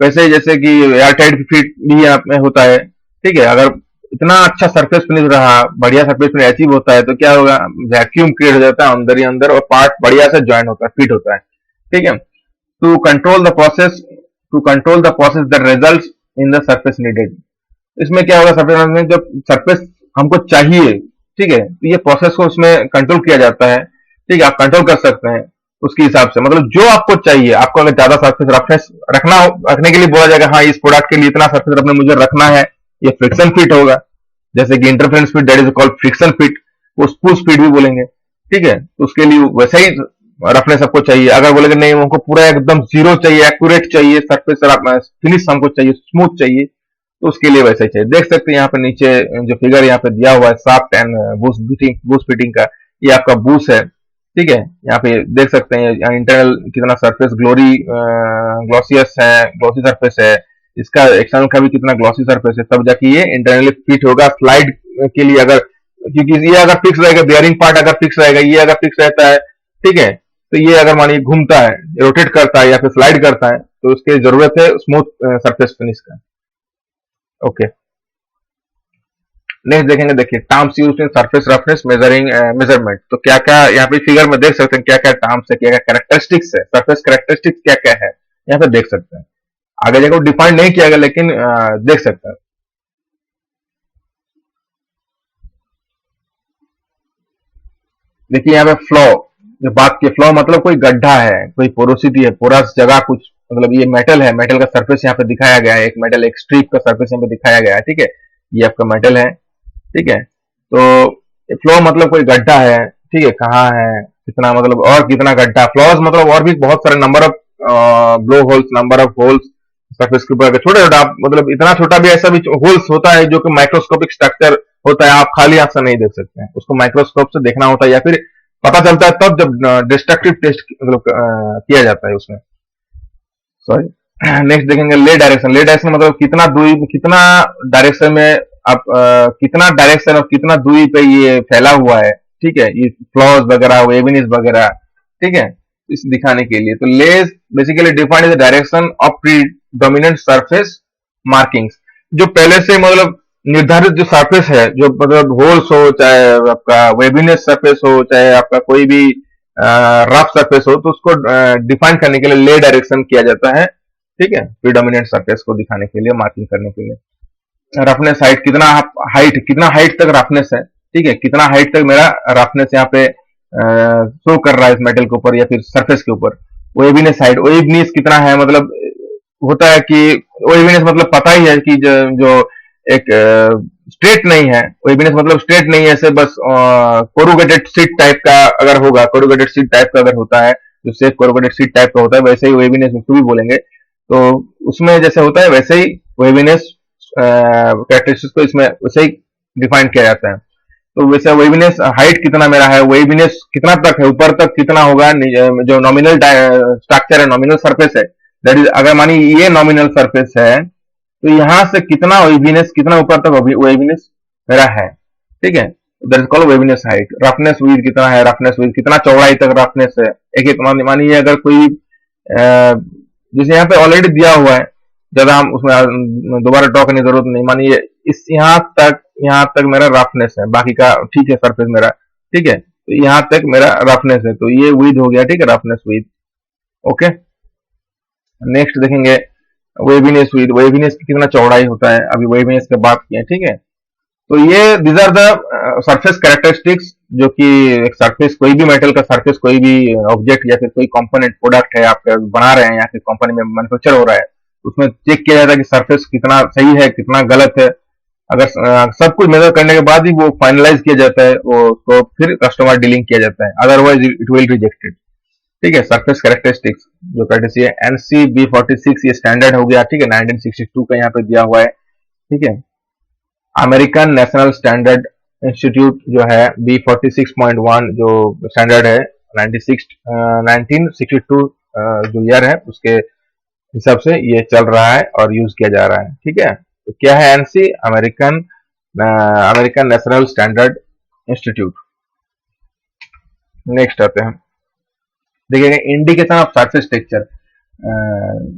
S1: वैसे जैसे कि एयर टाइट फिट भी यहाँ में होता है। ठीक है, अगर इतना अच्छा सरफेस फिनिश रहा, बढ़िया सरफेस फिनिश अचीव होता है, तो क्या होगा, वैक्यूम क्रिएट हो जाता है अंदर ही अंदर, और पार्ट बढ़िया से ज्वाइन होता है, फिट होता है। ठीक है, to control the process, to control the process that results in the surface needed. इसमें क्या होगा, सरफेस में जब सरफेस हमको चाहिए, ठीक है, तो ये प्रोसेस को उसमें कंट्रोल किया जाता है। ठीक है, आप कंट्रोल कर सकते हैं उसके हिसाब से, मतलब जो आपको चाहिए, आपको अगर ज्यादा सरफेस रफनेस रखने के लिए बोला जाएगा, हाँ इस प्रोडक्ट के लिए इतना सरफेस रफनेस मुझे रखना है, ये फ्रिक्शन फिट होगा, जैसे कि interference fit, that is called friction fit, वो स्पूस फिट भी बोलेंगे। ठीक है, तो उसके लिए वैसा ही रफनेस आपको चाहिए। अगर बोलेंगे नहीं हमको पूरा एकदम जीरो चाहिए, एक्यूरेट चाहिए, सरफेस फिनिश हमको चाहिए, स्मूथ चाहिए, तो उसके लिए वैसा ही चाहिए। देख सकते हैं यहाँ पे नीचे जो फिगर यहाँ पे दिया हुआ है, शाफ्ट एंड बूस्ट फिटिंग का, ये आपका बूस है। ठीक है, यहाँ पे देख सकते हैं इंटरनल कितना सरफेस ग्लॉसियस है, ग्लॉसी सरफेस है, इसका एक्सटर्नल का भी कितना ग्लॉसी सरफेस है, तब जाके ये इंटरनली फिट होगा स्लाइड के लिए। अगर क्योंकि ये अगर फिक्स रहेगा, बियरिंग पार्ट अगर फिक्स रहेगा, ये अगर फिक्स रहता है, ठीक है, तो ये अगर मानिए घूमता है, रोटेट करता है या फिर स्लाइड करता है, तो उसकी जरूरत है स्मूथ सरफेस फिनिश का। ओके, नेक्स्ट देखेंगे, देखिए terms used in surface roughness measurement. तो क्या क्या यहाँ पे फिगर में देख सकते हैं, क्या क्या टर्म्स है, क्या क्या कैरेक्टरिस्टिक्स है, सरफेस कैरेक्टरिस्टिक्स क्या क्या है, यहाँ पे देख सकते हैं। आगे जाकर डिफाइन नहीं किया गया, लेकिन देख सकते हैं। देखिए यहाँ पे फ्लो, जो बात की फ्लो मतलब कोई गड्ढा है, कोई पोरोसिटी है, पोरस जगह कुछ, मतलब ये मेटल है, मेटल का सरफेस यहाँ पे दिखाया गया है, एक मेटल एक स्ट्रिप का सरफेस यहाँ पे दिखाया गया है। ठीक है, ये आपका मेटल है। ठीक है, तो फ्लो मतलब कोई गड्ढा है, ठीक है, कहाँ है, कितना, मतलब और कितना गड्ढा, फ्लॉज मतलब और भी बहुत सारे number of blow holes, number of holes surface के ऊपर, छोटा छोटा, मतलब इतना छोटा भी ऐसा भी होल्स होता है जो कि माइक्रोस्कोपिक स्ट्रक्चर होता है, आप खाली आंख से नहीं देख सकते हैं, उसको माइक्रोस्कोप से देखना होता है, या फिर पता चलता है तब जब डिस्ट्रक्टिव टेस्ट मतलब किया जाता है उसमें। सॉरी, नेक्स्ट देखेंगे ले डायरेक्शन। ले डायरेक्शन मतलब कितना दूरी, कितना डायरेक्शन में आप कितना डायरेक्शन और कितना दूरी पे ये फैला हुआ है, ठीक है, ये फ्लॉज वगैरह, वेविनेस वगैरह, ठीक है, इस दिखाने के लिए। तो ले basically defined the direction of predominant surface markings, जो पहले से मतलब निर्धारित जो सरफेस है, जो मतलब होल्स हो, चाहे आपका वेविनेस सरफेस हो, चाहे आपका कोई भी रफ सरफेस हो, तो उसको डिफाइन करने के लिए ले डायरेक्शन किया जाता है, ठीक है, प्रीडोमिनेंट सरफेस को दिखाने के लिए, मार्किंग करने के लिए। रफनेस हाइट, कितना हाइट, कितना हाइट तक रफनेस है, ठीक है, कितना हाइट तक मेरा रफनेस यहाँ पे शो कर रहा है इस मेटल के ऊपर या फिर सरफेस के ऊपर। वेवीनेस हाइट, वेवीनेस कितना है, मतलब होता है कि वेवीनेस मतलब पता ही है कि जो एक स्ट्रेट नहीं है, वेवीनेस मतलब स्ट्रेट नहीं है, ऐसे बस कोरुगेटेड सीट टाइप का अगर होगा, कोरुगेटेड सीट टाइप का अगर होता है, जो सेफ कोरुगेटेड सीट टाइप का होता है, वैसे ही वेवीनेस उसको भी बोलेंगे। तो उसमें जैसे होता है वैसे ही वेवीनेस कैरेक्टरिस्टिक्स को इसमें वैसे ही डिफाइन किया जाता है। तो वैसे वेवीनेस हाइट कितना मेरा है, वेवीनेस कितना तक है, ऊपर तक कितना होगा, जो नॉमिनल स्ट्रक्चर है, नॉमिनल सरफेस है, दैट इज, अगर मानी ये नॉमिनल सरफेस है, तो यहां से कितना वेवीनेस, कितना ऊपर तक वेवीनेस मेरा है, ठीक है, that is called waviness height. Roughness width कितना है, रफनेस विड्थ कितना चौड़ाई तक रफनेस है। एक एक मानिए अगर कोई जैसे यहाँ पे ऑलरेडी दिया हुआ है, ज्यादा हम उसमें दोबारा ड्रॉ करने की जरूरत नहीं। मानिए इस यहाँ तक मेरा रफनेस है, बाकी का ठीक है सरफेस मेरा, ठीक है, तो यहाँ तक मेरा रफनेस है, तो ये विड्थ हो गया, ठीक है, रफनेस विड्थ। ओके, नेक्स्ट देखेंगे वेवीनेस विड्थ, वेवीनेस की कितना चौड़ाई होता है, अभी वेवीनेस की बात की है, ठीक है। तो ये these are the surface characteristics, जो कि एक सरफेस, कोई भी मेटल का सरफेस, कोई भी ऑब्जेक्ट या फिर कोई कंपोनेंट प्रोडक्ट है आप बना रहे हैं या फिर कंपनी में मैन्युफैक्चर हो रहा है, उसमें चेक किया जाता है कि सरफेस कितना सही है, कितना गलत है। अगर सब कुछ मेजर करने के बाद ही वो फाइनलाइज किया जाता है, वो उसको फिर कस्टमर डीलिंग किया जाता है, अदरवाइज इट विल रिजेक्टेड, ठीक है। सरफेस कैरेक्टरिस्टिक्स जो कैटेगरी है एनसी B46, ये स्टैंडर्ड हो गया, ठीक है, 1962 का यहाँ पे दिया हुआ है, ठीक है। अमेरिकन नेशनल स्टैंडर्ड इंस्टीट्यूट जो है B46.1 जो स्टैंडर्ड है 1962 जो ईयर है उसके हिसाब से ये चल रहा है और यूज किया जा रहा है, ठीक है। तो क्या है NC, American national standard institute. Next आते हैं, देखिएगा इंडिकेशन ऑफ सरफेस टेक्सचर।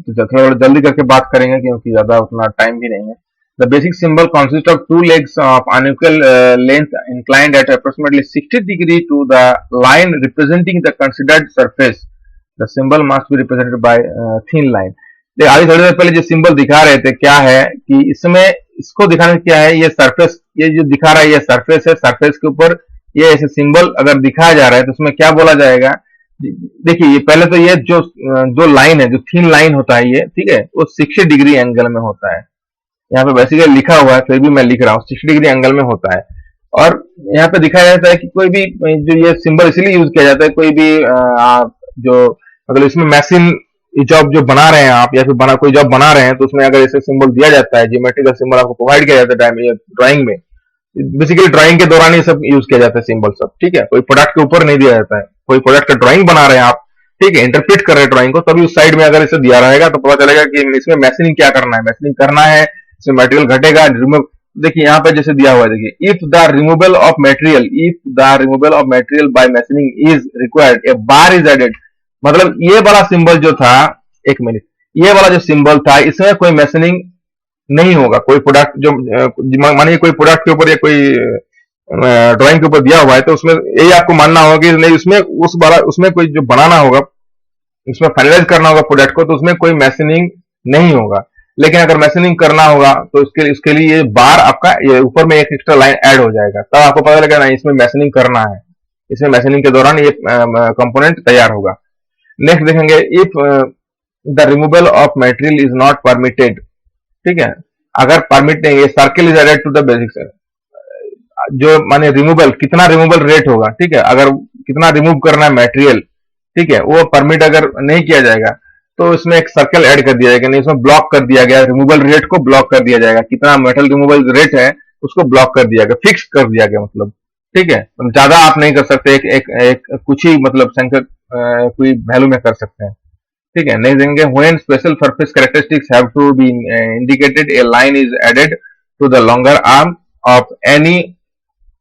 S1: तो थोड़ा जल्दी करके बात करेंगे क्योंकि ज्यादा उतना टाइम भी नहीं है। The basic symbol consists of two legs of unequal length inclined at approximately 60 degree to the line representing the considered surface. The symbol must be represented by thin line. देखिए अभी थोड़ी देर पहले जो सिंबल दिखा रहे थे क्या है कि इसमें इसको दिखाना क्या है, ये सरफेस, ये जो दिखा रहा है ये सरफेस है, सरफेस के ऊपर ये ऐसे सिंबल अगर दिखाया जा रहा है तो उसमें क्या बोला जाएगा। देखिए ये पहले तो ये जो लाइन है, जो थिन लाइन होता है ये, ठीक है, वो 60 डिग्री एंगल में होता है। यहाँ पे बेसिकली लिखा हुआ है, फिर भी मैं लिख रहा हूँ, 60 डिग्री एंगल में होता है। और यहाँ पे दिखाया जाता है कि कोई भी जो ये सिंबल इसीलिए यूज किया जाता है, कोई भी जो मतलब इसमें मशीन जॉब जो बना रहे हैं आप या फिर कोई जॉब बना रहे हैं तो उसमें अगर ऐसे सिंबल दिया जाता है, जियोमेट्रिकल सिंबल आपको प्रोवाइड किया जाता है ड्राइंग में, बेसिकली ड्राइंग के दौरान ये सब यूज किया जाता है सिंबल सब, ठीक है, कोई प्रोडक्ट के ऊपर नहीं दिया जाता है। कोई प्रोडक्ट का ड्राइंग बना रहे हैं आप, ठीक है, इंटरप्रेट कर रहे हैं ड्राइंग को, तभी उस साइड में अगर इसे दिया रहेगा तो पता चलेगा कि इसमें मैशनिंग क्या करना है, मैशनिंग करना है, इसमें मटेरियल घटेगा, रिमूव। देखिए यहाँ पे जैसे दिया हुआ है, देखिए if the removal of material by machining is required a bar is added. मतलब ये वाला सिंबल जो था, एक मिनट, ये वाला जो सिंबल था इसमें कोई मैशनिंग नहीं होगा। कोई प्रोडक्ट जो मानिए कोई प्रोडक्ट के ऊपर या कोई ड्राइंग के ऊपर दिया हुआ है तो उसमें यही आपको मानना होगा कि नहीं, उसमें उसमें कोई जो बनाना होगा, उसमें फाइनलाइज करना होगा प्रोडक्ट को, तो उसमें कोई मैशनिंग नहीं होगा। लेकिन अगर मैशनिंग करना होगा तो उसके लिए ये बार आपका ये ऊपर में एक एक्स्ट्रा लाइन ऐड हो जाएगा, तब आपको पता लगेगा नहीं इसमें मैशनिंग करना है, इसमें मैशनिंग के दौरान ये कंपोनेंट तैयार होगा। नेक्स्ट देखेंगे if the removal of material is not permitted, ठीक है, अगर परमिट नहीं है, circle is added to the basic, जो माने रिमूवल, कितना रिमूवल रेट होगा, ठीक है, अगर कितना रिमूव करना है मटेरियल, ठीक है, वो परमिट अगर नहीं किया जाएगा तो इसमें एक सर्कल ऐड कर दिया जाएगा, नहीं इसमें ब्लॉक कर दिया गया, रिमूवल रेट को ब्लॉक कर दिया जाएगा, कितना मेटल रिमूवल रेट है उसको ब्लॉक कर दिया गया, फिक्स कर दिया गया, मतलब ठीक है, ज्यादा आप नहीं कर सकते, एक कुछ ही मतलब संख्या कोई वैल्यू में कर सकते हैं, ठीक है। नेक्स्ट देंगे when special surface characteristics have to be indicated a line is added to the longer arm of any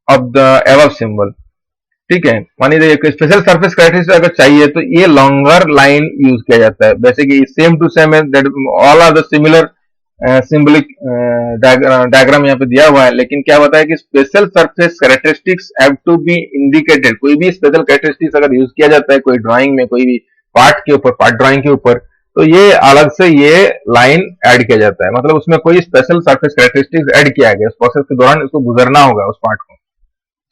S1: of the above symbol. ठीक है, मानिए देखिए स्पेशल सरफेस कैरेक्टरिस्टिक्स अगर चाहिए तो ये लॉन्गर लाइन यूज किया जाता है। वैसे कि सेम टू सेम है, that all are the similar symbolic diagram यहाँ पे दिया हुआ है, लेकिन क्या बताया कि special surface characteristics have to be indicated. कोई भी स्पेशल कैरेक्टरिस्टिक्स अगर यूज किया जाता है कोई ड्राइंग में, कोई भी पार्ट के ऊपर, पार्ट ड्राइंग के ऊपर, तो ये अलग से ये लाइन ऐड किया जाता है। मतलब उसमें कोई स्पेशल सरफेस कैरेक्टरिस्टिक्स ऐड किया गया, उस प्रोसेस के दौरान इसको गुजरना होगा उस पार्ट को।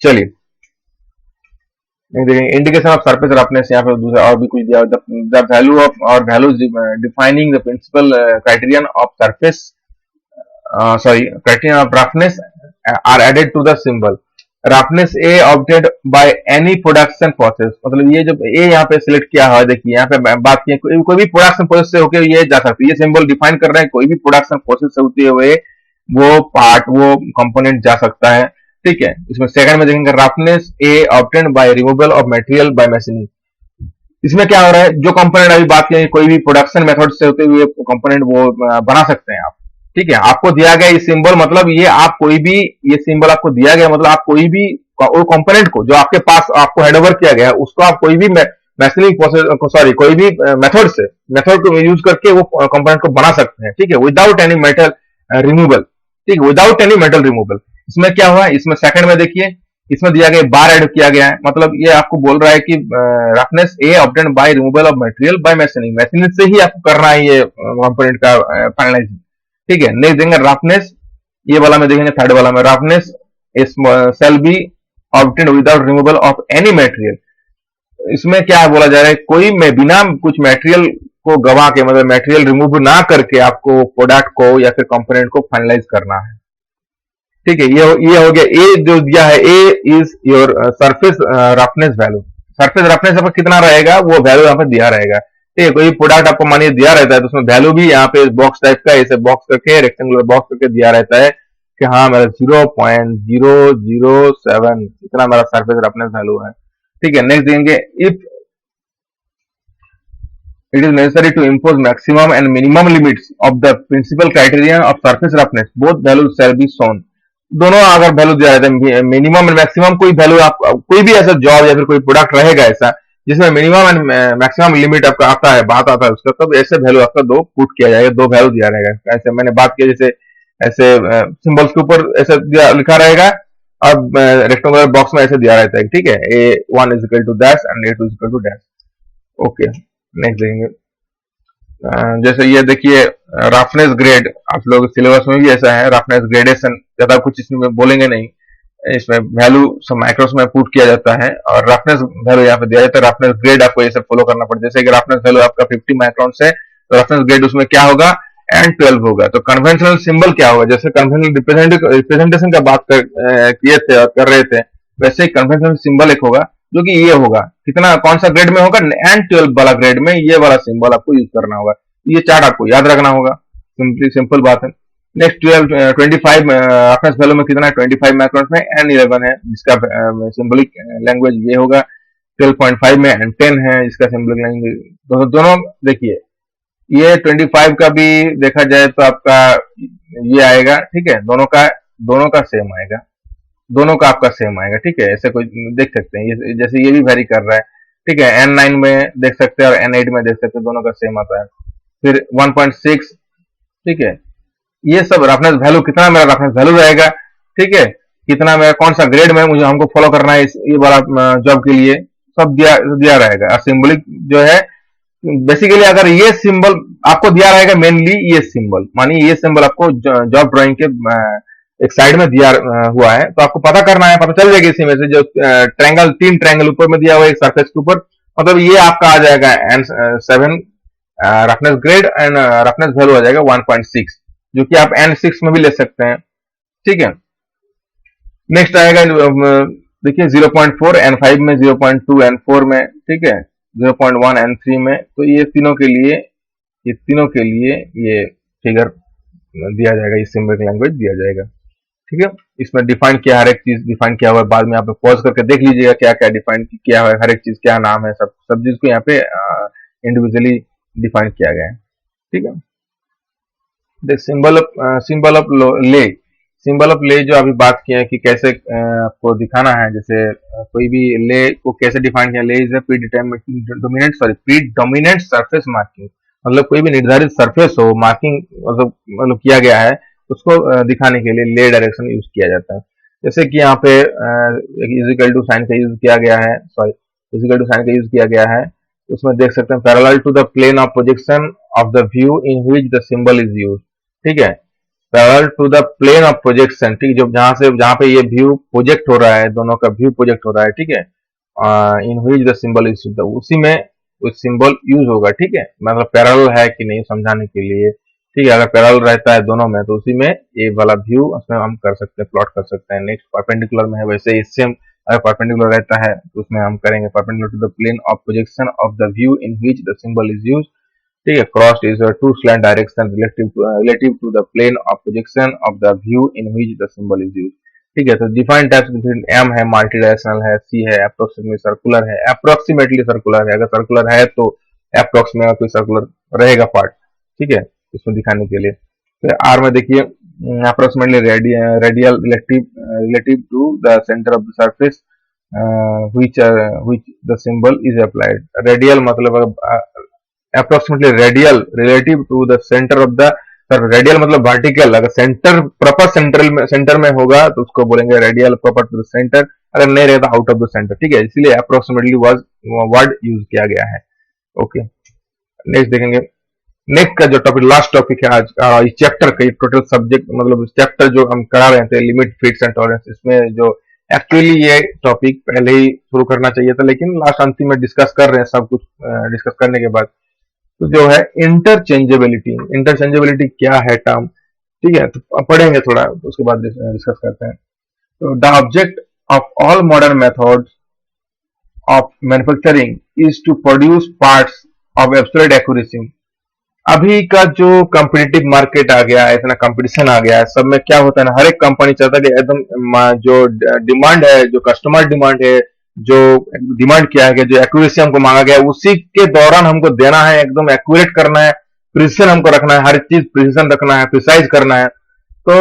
S1: चलिए इंडिकेशन ऑफ सरफेस रफनेस, यहाँ पे दूसरा और भी कुछ दिया, द वैल्यू ऑफ और values defining the principal criterion of surface criterion of roughness are added to the symbol. Roughness A obtained by any production process, मतलब ये जब A यहाँ पे सिलेक्ट किया है, देखिए यहाँ पे बात की कोई भी प्रोडक्शन प्रोसेस से होकर ये जा सकती है, ये सिंबल डिफाइन कर रहे हैं कोई भी प्रोडक्शन प्रोसेस से होते हुए वो पार्ट, वो कंपोनेंट जा सकता है। ठीक है, इसमें सेकंड में देखेंगे roughness A obtained by removal of material by machining। इसमें क्या हो रहा है, जो कंपोनेंट अभी बात की कोई भी प्रोडक्शन मेथड से होते हुए कंपोनेंट वो बना सकते हैं आप। ठीक है, आपको दिया गया ये सिंबल, मतलब ये आप कोई भी, ये सिंबल आपको दिया गया मतलब आप कोई भी वो कंपोनेंट को जो आपके पास आपको हैंडओवर किया गया है उसको आप कोई भी मैशनिंग प्रोसेस, सॉरी कोई भी मेथड को यूज करके वो कंपोनेंट को बना सकते हैं। ठीक है, विदाउट एनी मेटल रिमूवल। ठीक है, विदाउट एनी मेटल रिमूवल। इसमें क्या हुआ, इसमें सेकंड में देखिए इसमें दिया गया बार ऐड किया गया है, मतलब ये आपको बोल रहा है कि roughness a obtained by removal of material by machining, machining से ही आपको करना है ये कंपोनेंट का फाइनलाइजिंग। ठीक है, नेक्स्ट देंगे रफनेस, ये वाला में देखेंगे थर्ड वाला में, roughness shall be obtained without removal of any material. इसमें क्या बोला जा रहा है, कोई में बिना कुछ मटेरियल को गवा के, मतलब मटेरियल रिमूव ना करके आपको प्रोडक्ट को या फिर कंपोनेंट को फाइनलाइज करना है। ठीक है, ये हो गया। ए जो दिया है, a is your surface roughness value. Surface roughness आपका कितना रहेगा वो वैल्यू यहाँ पे दिया रहेगा। ठीक है, कोई प्रोडक्ट आपको मानिए दिया रहता है तो उसमें वैल्यू भी यहाँ पे बॉक्स टाइप का ऐसे बॉक्स करके रेक्टेंगुलर बॉक्स करके दिया रहता है कि हाँ मेरा 0.007 इतना मेरा सरफेस रफनेस वैल्यू है। ठीक है, नेक्स्ट देंगे if it is necessary to impose maximum and minimum limits of the principal criterion of surface roughness, both values shall be shown। दोनों अगर वैल्यू दिया रहता है, मिनिमम एंड मैक्सिमम कोई वैल्यू, आप कोई भी ऐसा जॉब या फिर कोई प्रोडक्ट रहेगा ऐसा जिसमें मिनिमम एंड मैक्सिमम लिमिट आपका आता है, बात आता है उसका, तब ऐसे वैल्यू आपका दो पुट किया जाएगा, दो वैल्यू दिया रहेगा। ऐसे मैंने बात की जैसे ऐसे सिंबल्स के ऊपर ऐसे लिखा रहेगा और रेक्टेंगुलर बॉक्स में ऐसे दिया रहता है। ठीक है, A1 is equal to dash and A2 is equal to dash. Okay, next देखेंगे जैसे ये देखिए रफनेस ग्रेड, आप लोग सिलेबस में भी ऐसा है, रफनेस ग्रेडेशन, ज्यादा कुछ इसमें बोलेंगे नहीं, इसमें वैल्यू सब माइक्रोस में पुट किया जाता है और रफनेस वैल्यू यहाँ पे दिया जाता है। रफनेस ग्रेड आपको ये सब फॉलो करना पड़ता है, जैसे कि रफनेस वैल्यू आपका 50 माइक्रॉन्स है तो रफनेस ग्रेड उसमें क्या होगा, N12 होगा। तो कन्वेंशनल सिंबल क्या होगा, जैसे कन्वेंशनल रिप्रेजेंटेशन का बात किए थे और कर रहे थे, वैसे ही कन्वेंशनल सिंबल एक होगा जो कि ये होगा, कितना कौन सा ग्रेड में होगा, N12 वाला ग्रेड में ये वाला सिंबल आपको यूज करना होगा। ये चार्ट आपको याद रखना होगा, सिंपल बात है। नेक्स्ट 25 रफनेस वैल्यू में कितना है, 25 माइक्रॉन्स में N11 है जिसका सिंबलिक लैंग्वेज ये होगा। 12.5 में N10 है जिसका सिंबलिक लैंग्वेज। दोनों देखिए ये 25 का भी देखा जाए तो आपका ये आएगा। ठीक है, दोनों का सेम आएगा, दोनों का आपका सेम आएगा। ठीक है, ऐसे कोई देख सकते हैं, ये जैसे ये भी वेरी कर रहा है। ठीक है, N9 में देख सकते हैं और N8 में देख सकते हैं, दोनों का सेम आता है। फिर 1.6, ठीक है, ये सब रफनेस वैल्यू, कितना मेरा रफनेस वैल्यू रहेगा, ठीक है, कितना मेरा कौन सा ग्रेड में मुझे हमको फॉलो करना है ये वाला जॉब के लिए, सब दिया रहेगा। और सिंबलिक जो है बेसिकली अगर ये सिंबल आपको दिया रहेगा, मेनली ये सिंबल, मानिए ये सिंबल आपको जॉब ड्राइंग के एक साइड में दिया हुआ है तो आपको पता करना है, पता चल जाएगा इसी में से। जो ट्रायंगल, 3 ट्रायंगल ऊपर में दिया हुआ है एक सरफेस के ऊपर, मतलब ये आपका आ जाएगा N7 roughness grade and roughness value आ जाएगा 1.6, जो कि आप N6 में भी ले सकते हैं। ठीक है, नेक्स्ट आएगा देखिए 0.4 N5 में, 0.2 N4 में, ठीक है, 0.1 N3 में। तो ये तीनों के लिए ये फिगर दिया जाएगा, ये सिंबलिक लैंग्वेज दिया जाएगा। ठीक है, इसमें डिफाइन किया, हर एक चीज डिफाइन किया हुआ है, बाद में आप पॉज करके देख लीजिएगा क्या क्या डिफाइन किया हुआ है, हर एक चीज क्या नाम है, सब चीज को यहाँ पे इंडिविजुअली डिफाइन किया गया है। ठीक है, द सिंबल ऑफ ले, सिंबल ऑफ ले जो अभी बात किया है कि कैसे आपको दिखाना है, जैसे कोई भी ले को कैसे डिफाइन किया, ले इज प्रीडोमिनेंट सरफेस मार्किंग, मतलब कोई भी निर्धारित सरफेस हो मार्किंग मतलब किया गया है उसको दिखाने के लिए ले डायरेक्शन यूज किया जाता है। जैसे कि यहाँ पे इजिकल टू साइन का यूज किया गया है, सॉरी इजिकल टू साइन का यूज किया गया है, उसमें देख सकते हैं parallel to the plane of projection of the view in which the symbol is use. ठीक है, parallel to the plane of projection, ठीक, जो जहां पे ये व्यू प्रोजेक्ट हो रहा है, दोनों का व्यू प्रोजेक्ट हो रहा है, ठीक है, इन विच द सिंबल इज, उसी में उस सिंबल यूज होगा। ठीक है, मतलब पैरेलल है कि नहीं समझाने के लिए। ठीक है, अगर पैरेलल रहता है दोनों में तो उसी में ये वाला व्यू उसमें हम कर सकते हैं, प्लॉट कर सकते हैं। नेक्स्ट परपेंडिकुलर में है, वैसे इससे हम अगर परपेंडिकुलर रहता है तो उसमें हम करेंगे perpendicular to the plane of projection of the view in which the symbol is use. ठीक है, cross is to slant direction relative to the plane of projection of the view in which the symbol is use. ठीक है, तो define types M है, multidirectional है, C है, approximately circular है, approximately circular है, अगर सर्कुलर है तो अप्रोक्स में कोई सर्कुलर रहेगा पार्ट। ठीक है, इसमें दिखाने के लिए। तो आर में देखिए approximately radial relative to the centre of the surface which the symbol is applied। Radial मतलब approximately radial relative to the centre of the, radial मतलब वर्टिकल, अगर सेंटर प्रॉपर सेंटर में होगा तो उसको बोलेंगे radial proper to the centre, अगर नहीं रहता आउट ऑफ द सेंटर। ठीक है, इसलिए अप्रोक्सीमेटली वर्ड यूज किया गया है। ओके, नेक्स्ट देखेंगे। नेक्स्ट का जो टॉपिक, लास्ट टॉपिक है आज इस चैप्टर का, टोटल सब्जेक्ट मतलब चैप्टर जो हम करा रहे थे लिमिट, फिट्स एंड टॉलरेंस, इसमें जो एक्चुअली ये टॉपिक पहले ही शुरू करना चाहिए था, लेकिन लास्ट अंतिम में डिस्कस कर रहे हैं सब कुछ डिस्कस करने के बाद। तो जो है इंटरचेंजेबिलिटी, इंटरचेंजेबिलिटी क्या है टर्म, ठीक है, तो पढ़ेंगे थोड़ा तो उसके बाद डिस्कस करते हैं। तो the object of all modern methods of manufacturing is to produce parts of absolute accuracy. अभी का जो कंपिटिटिव मार्केट आ गया है, इतना कंपटीशन आ गया है, सब में क्या होता है ना, हर एक कंपनी चाहता है कि एकदम जो डिमांड है, जो कस्टमर डिमांड है, जो डिमांड किया है कि जो एक्यूरेसी हमको मांगा गया है उसी के दौरान हमको देना है, एकदम एक्यूरेट करना है, प्रिसिजन हमको रखना है, हर चीज प्रिसिजन रखना है, प्रिसाइज करना है। तो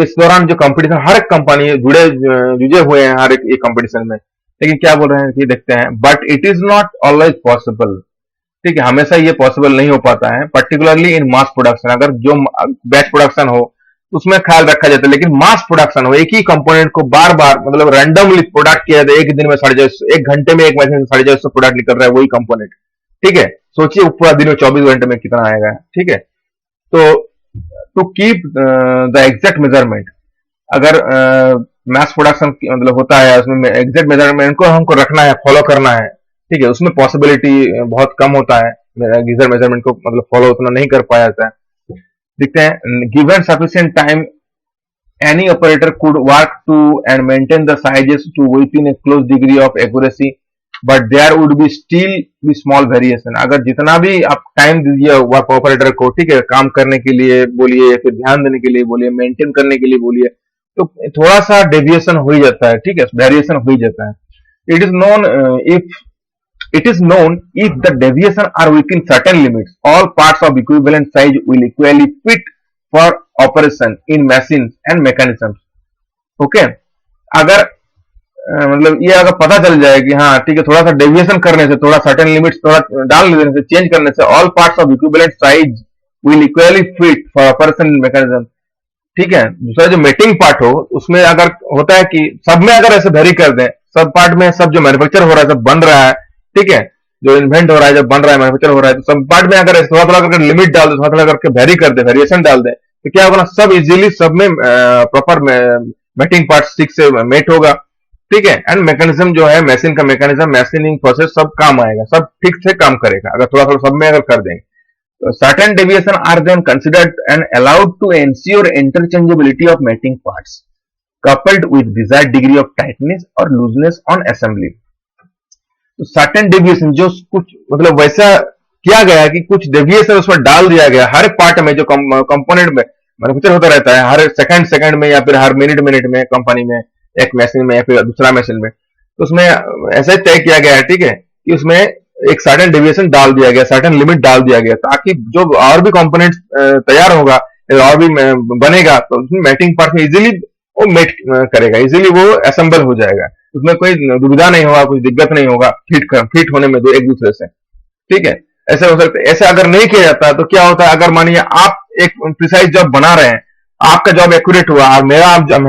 S1: इस दौरान जो कंपटीशन, हर एक कंपनी जुड़े हुए हैं हर एक कंपटीशन में, लेकिन क्या बोल रहे हैं कि देखते हैं, but it is not always possible. ठीक है, हमेशा ये पॉसिबल नहीं हो पाता है, पर्टिकुलरली इन मास प्रोडक्शन। अगर जो बैच प्रोडक्शन हो उसमें ख्याल रखा जाता है, लेकिन मास प्रोडक्शन हो, एक ही कंपोनेंट को बार बार मतलब रैंडमली प्रोडक्ट किया जाता है, एक दिन में 150, एक घंटे में एक मशीन 150 प्रोडक्ट निकल रहा है वही कंपोनेंट। ठीक है, सोचिए पूरा दिन में 24 घंटे में कितना आएगा। ठीक है, तो to keep the exact measurement, अगर मास प्रोडक्शन मतलब होता है उसमें एग्जैक्ट मेजरमेंट को हमको रखना है, फॉलो करना है। ठीक है, उसमें पॉसिबिलिटी बहुत कम होता है, गीजर मेजरमेंट को मतलब फॉलो उतना नहीं कर पाया जाता है। देखते हैं, given sufficient time any operator could work to and maintain the sizes to within a close degree of accuracy, but there would be still be small variation. अगर जितना भी आप टाइम दीजिए वर्क ऑपरेटर को, ठीक है, काम करने के लिए बोलिए या फिर ध्यान देने के लिए बोलिए, मेंटेन करने के लिए बोलिए, तो थोड़ा सा डेविएशन हो ही जाता है। ठीक है, वेरिएशन हो ही जाता है। It is known if the deviation are within certain limits, all parts of equivalent size will equally fit for operation in machines and mechanisms. Okay? अगर मतलब ये अगर पता चल जाए कि हाँ ठीक है, थोड़ा सा डेविएशन करने से, थोड़ा सर्टेन लिमिट्स थोड़ा डाल देने से, चेंज करने से, all parts of equivalent size will equally fit for operation in mechanism. ठीक है, दूसरा जो मेटिंग पार्ट हो उसमें अगर होता है कि सब में अगर ऐसे वेरी कर दें, सब पार्ट में सब जो मैन्युफैक्चर हो रहा है, सब बन रहा है, ठीक है, जो इन्वेंट हो रहा है, जब बन रहा है, मैन्युफैक्चर हो रहा है, तो सब पार्ट में अगर थोड़ा थोड़ा करके लिमिट डाल दे, थोड़ा थोड़ा करके वेरी कर दे, वेरिएशन डाल दे, तो क्या होगा ना, सब इजीली सब में प्रॉपर मेटिंग पार्ट ठीक से मेट होगा। ठीक है, एंड मैकेनिज्म जो है, मशीन का मैकेनिज्म, मशीनिंग प्रोसेस सब काम आएगा, सब ठीक से काम करेगा अगर थोड़ा थोड़ा सब में अगर कर देंगे। Certain deviation are then considered and allowed to ensure interchangeability of mating parts, coupled with desired degree of tightness or looseness on assembly. तो certain deviation जो कुछ मतलब वैसा किया गया कि कुछ डेविएशन उसमें डाल दिया गया हर पार्ट में, जो कंपोनेंट में मैन्युफैक्चर होता रहता है, हर सेकंड में या फिर हर मिनट में कंपनी में, एक मशीन में या फिर दूसरा मशीन में, तो उसमें ऐसा तय किया गया है, ठीक है, कि उसमें एक सर्टेन डेविएशन डाल दिया गया, सर्टेन लिमिट डाल दिया गया, ताकि जो और भी कंपोनेंट्स तैयार होगा और भी बनेगा तो उसमें मेटिंग पार्ट में इजीली वो मेट करेगा, इजीली वो असेंबल हो जाएगा, उसमें कोई दुविधा नहीं होगा, कुछ दिक्कत नहीं होगा फिट होने में दो एक दूसरे से। ठीक है, ऐसे हो सकता है। ऐसे अगर नहीं किया जाता तो क्या होता है, अगर मानिए आप एक प्रिसाइज जॉब बना रहे हैं, आपका जॉब एक्यूरेट हुआ और मेरा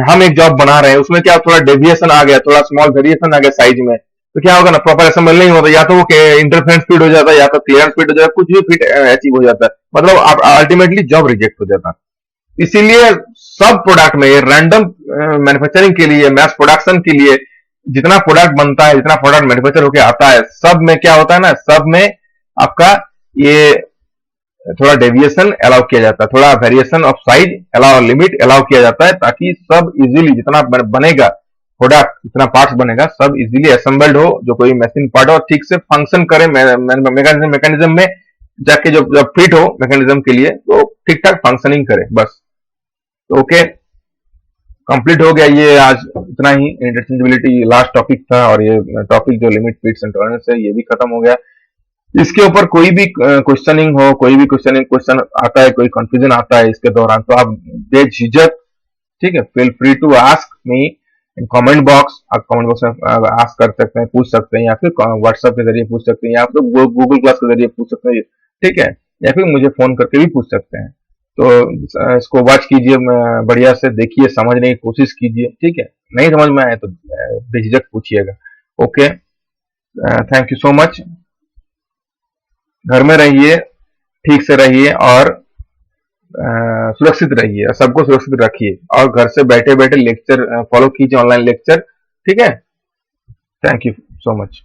S1: हम एक जॉब बना रहे हैं, उसमें क्या थोड़ा डेविएशन आ गया, थोड़ा स्मॉल वेरिएशन आ गया साइज में, तो क्या होगा ना, प्रॉपर असेंबल नहीं होता, या तो वो इंटरफेरेंस फिट हो जाता है, या तो क्लियरेंस फिट हो जाता है, कुछ भी फिट अचीव हो जाता है, मतलब अल्टीमेटली जॉब रिजेक्ट हो जाता है। इसीलिए सब प्रोडक्ट में, ये रैंडम मैन्युफैक्चरिंग के लिए, मैस प्रोडक्शन के लिए जितना प्रोडक्ट बनता है, जितना प्रोडक्ट मैन्युफैक्चर होकर आता है, सब में क्या होता है ना, सब में आपका ये थोड़ा डेविएशन अलाउ किया जाता है, थोड़ा variation of size allow, limit allow किया जाता है, ताकि सब इजीली जितना बनेगा प्रोडक्ट, जितना पार्ट्स बनेगा, सब इजीली असेंबल्ड हो, जो कोई मशीन पार्ट हो ठीक से फंक्शन करे मैकेनिज्म में जाके, जब फिट हो मैकेनिज्म के लिए तो ठीक ठाक फंक्शनिंग करे बस। तो ओके, कंप्लीट हो गया ये आज, इतना ही इंटरचेंजेबिलिटी लास्ट टॉपिक था, और ये टॉपिक जो लिमिट फिट्स एंड टॉलरेंस है ये भी खत्म हो गया। इसके ऊपर कोई भी क्वेश्चनिंग हो, कोई भी क्वेश्चन आता है, कोई कंफ्यूजन आता है इसके दौरान, तो आप बेझिझक, ठीक है, feel free to ask me in comment box. आप कमेंट बॉक्स में आस्क कर सकते हैं, पूछ सकते हैं, या फिर व्हाट्सएप के जरिए पूछ सकते हैं, या फिर गूगल क्लास के जरिए पूछ सकते हैं, ठीक है, या फिर मुझे फोन करके भी पूछ सकते हैं। तो इसको वॉच कीजिए, बढ़िया से देखिए, समझने की कोशिश कीजिए, ठीक है, नहीं समझ में आए तो बेझिझक पूछिएगा। Okay, thank you so much. घर में रहिए, ठीक से रहिए, और सुरक्षित रहिए, सबको सुरक्षित रखिए, और घर से बैठे बैठे लेक्चर फॉलो कीजिए, ऑनलाइन लेक्चर, ठीक है। Thank you so much.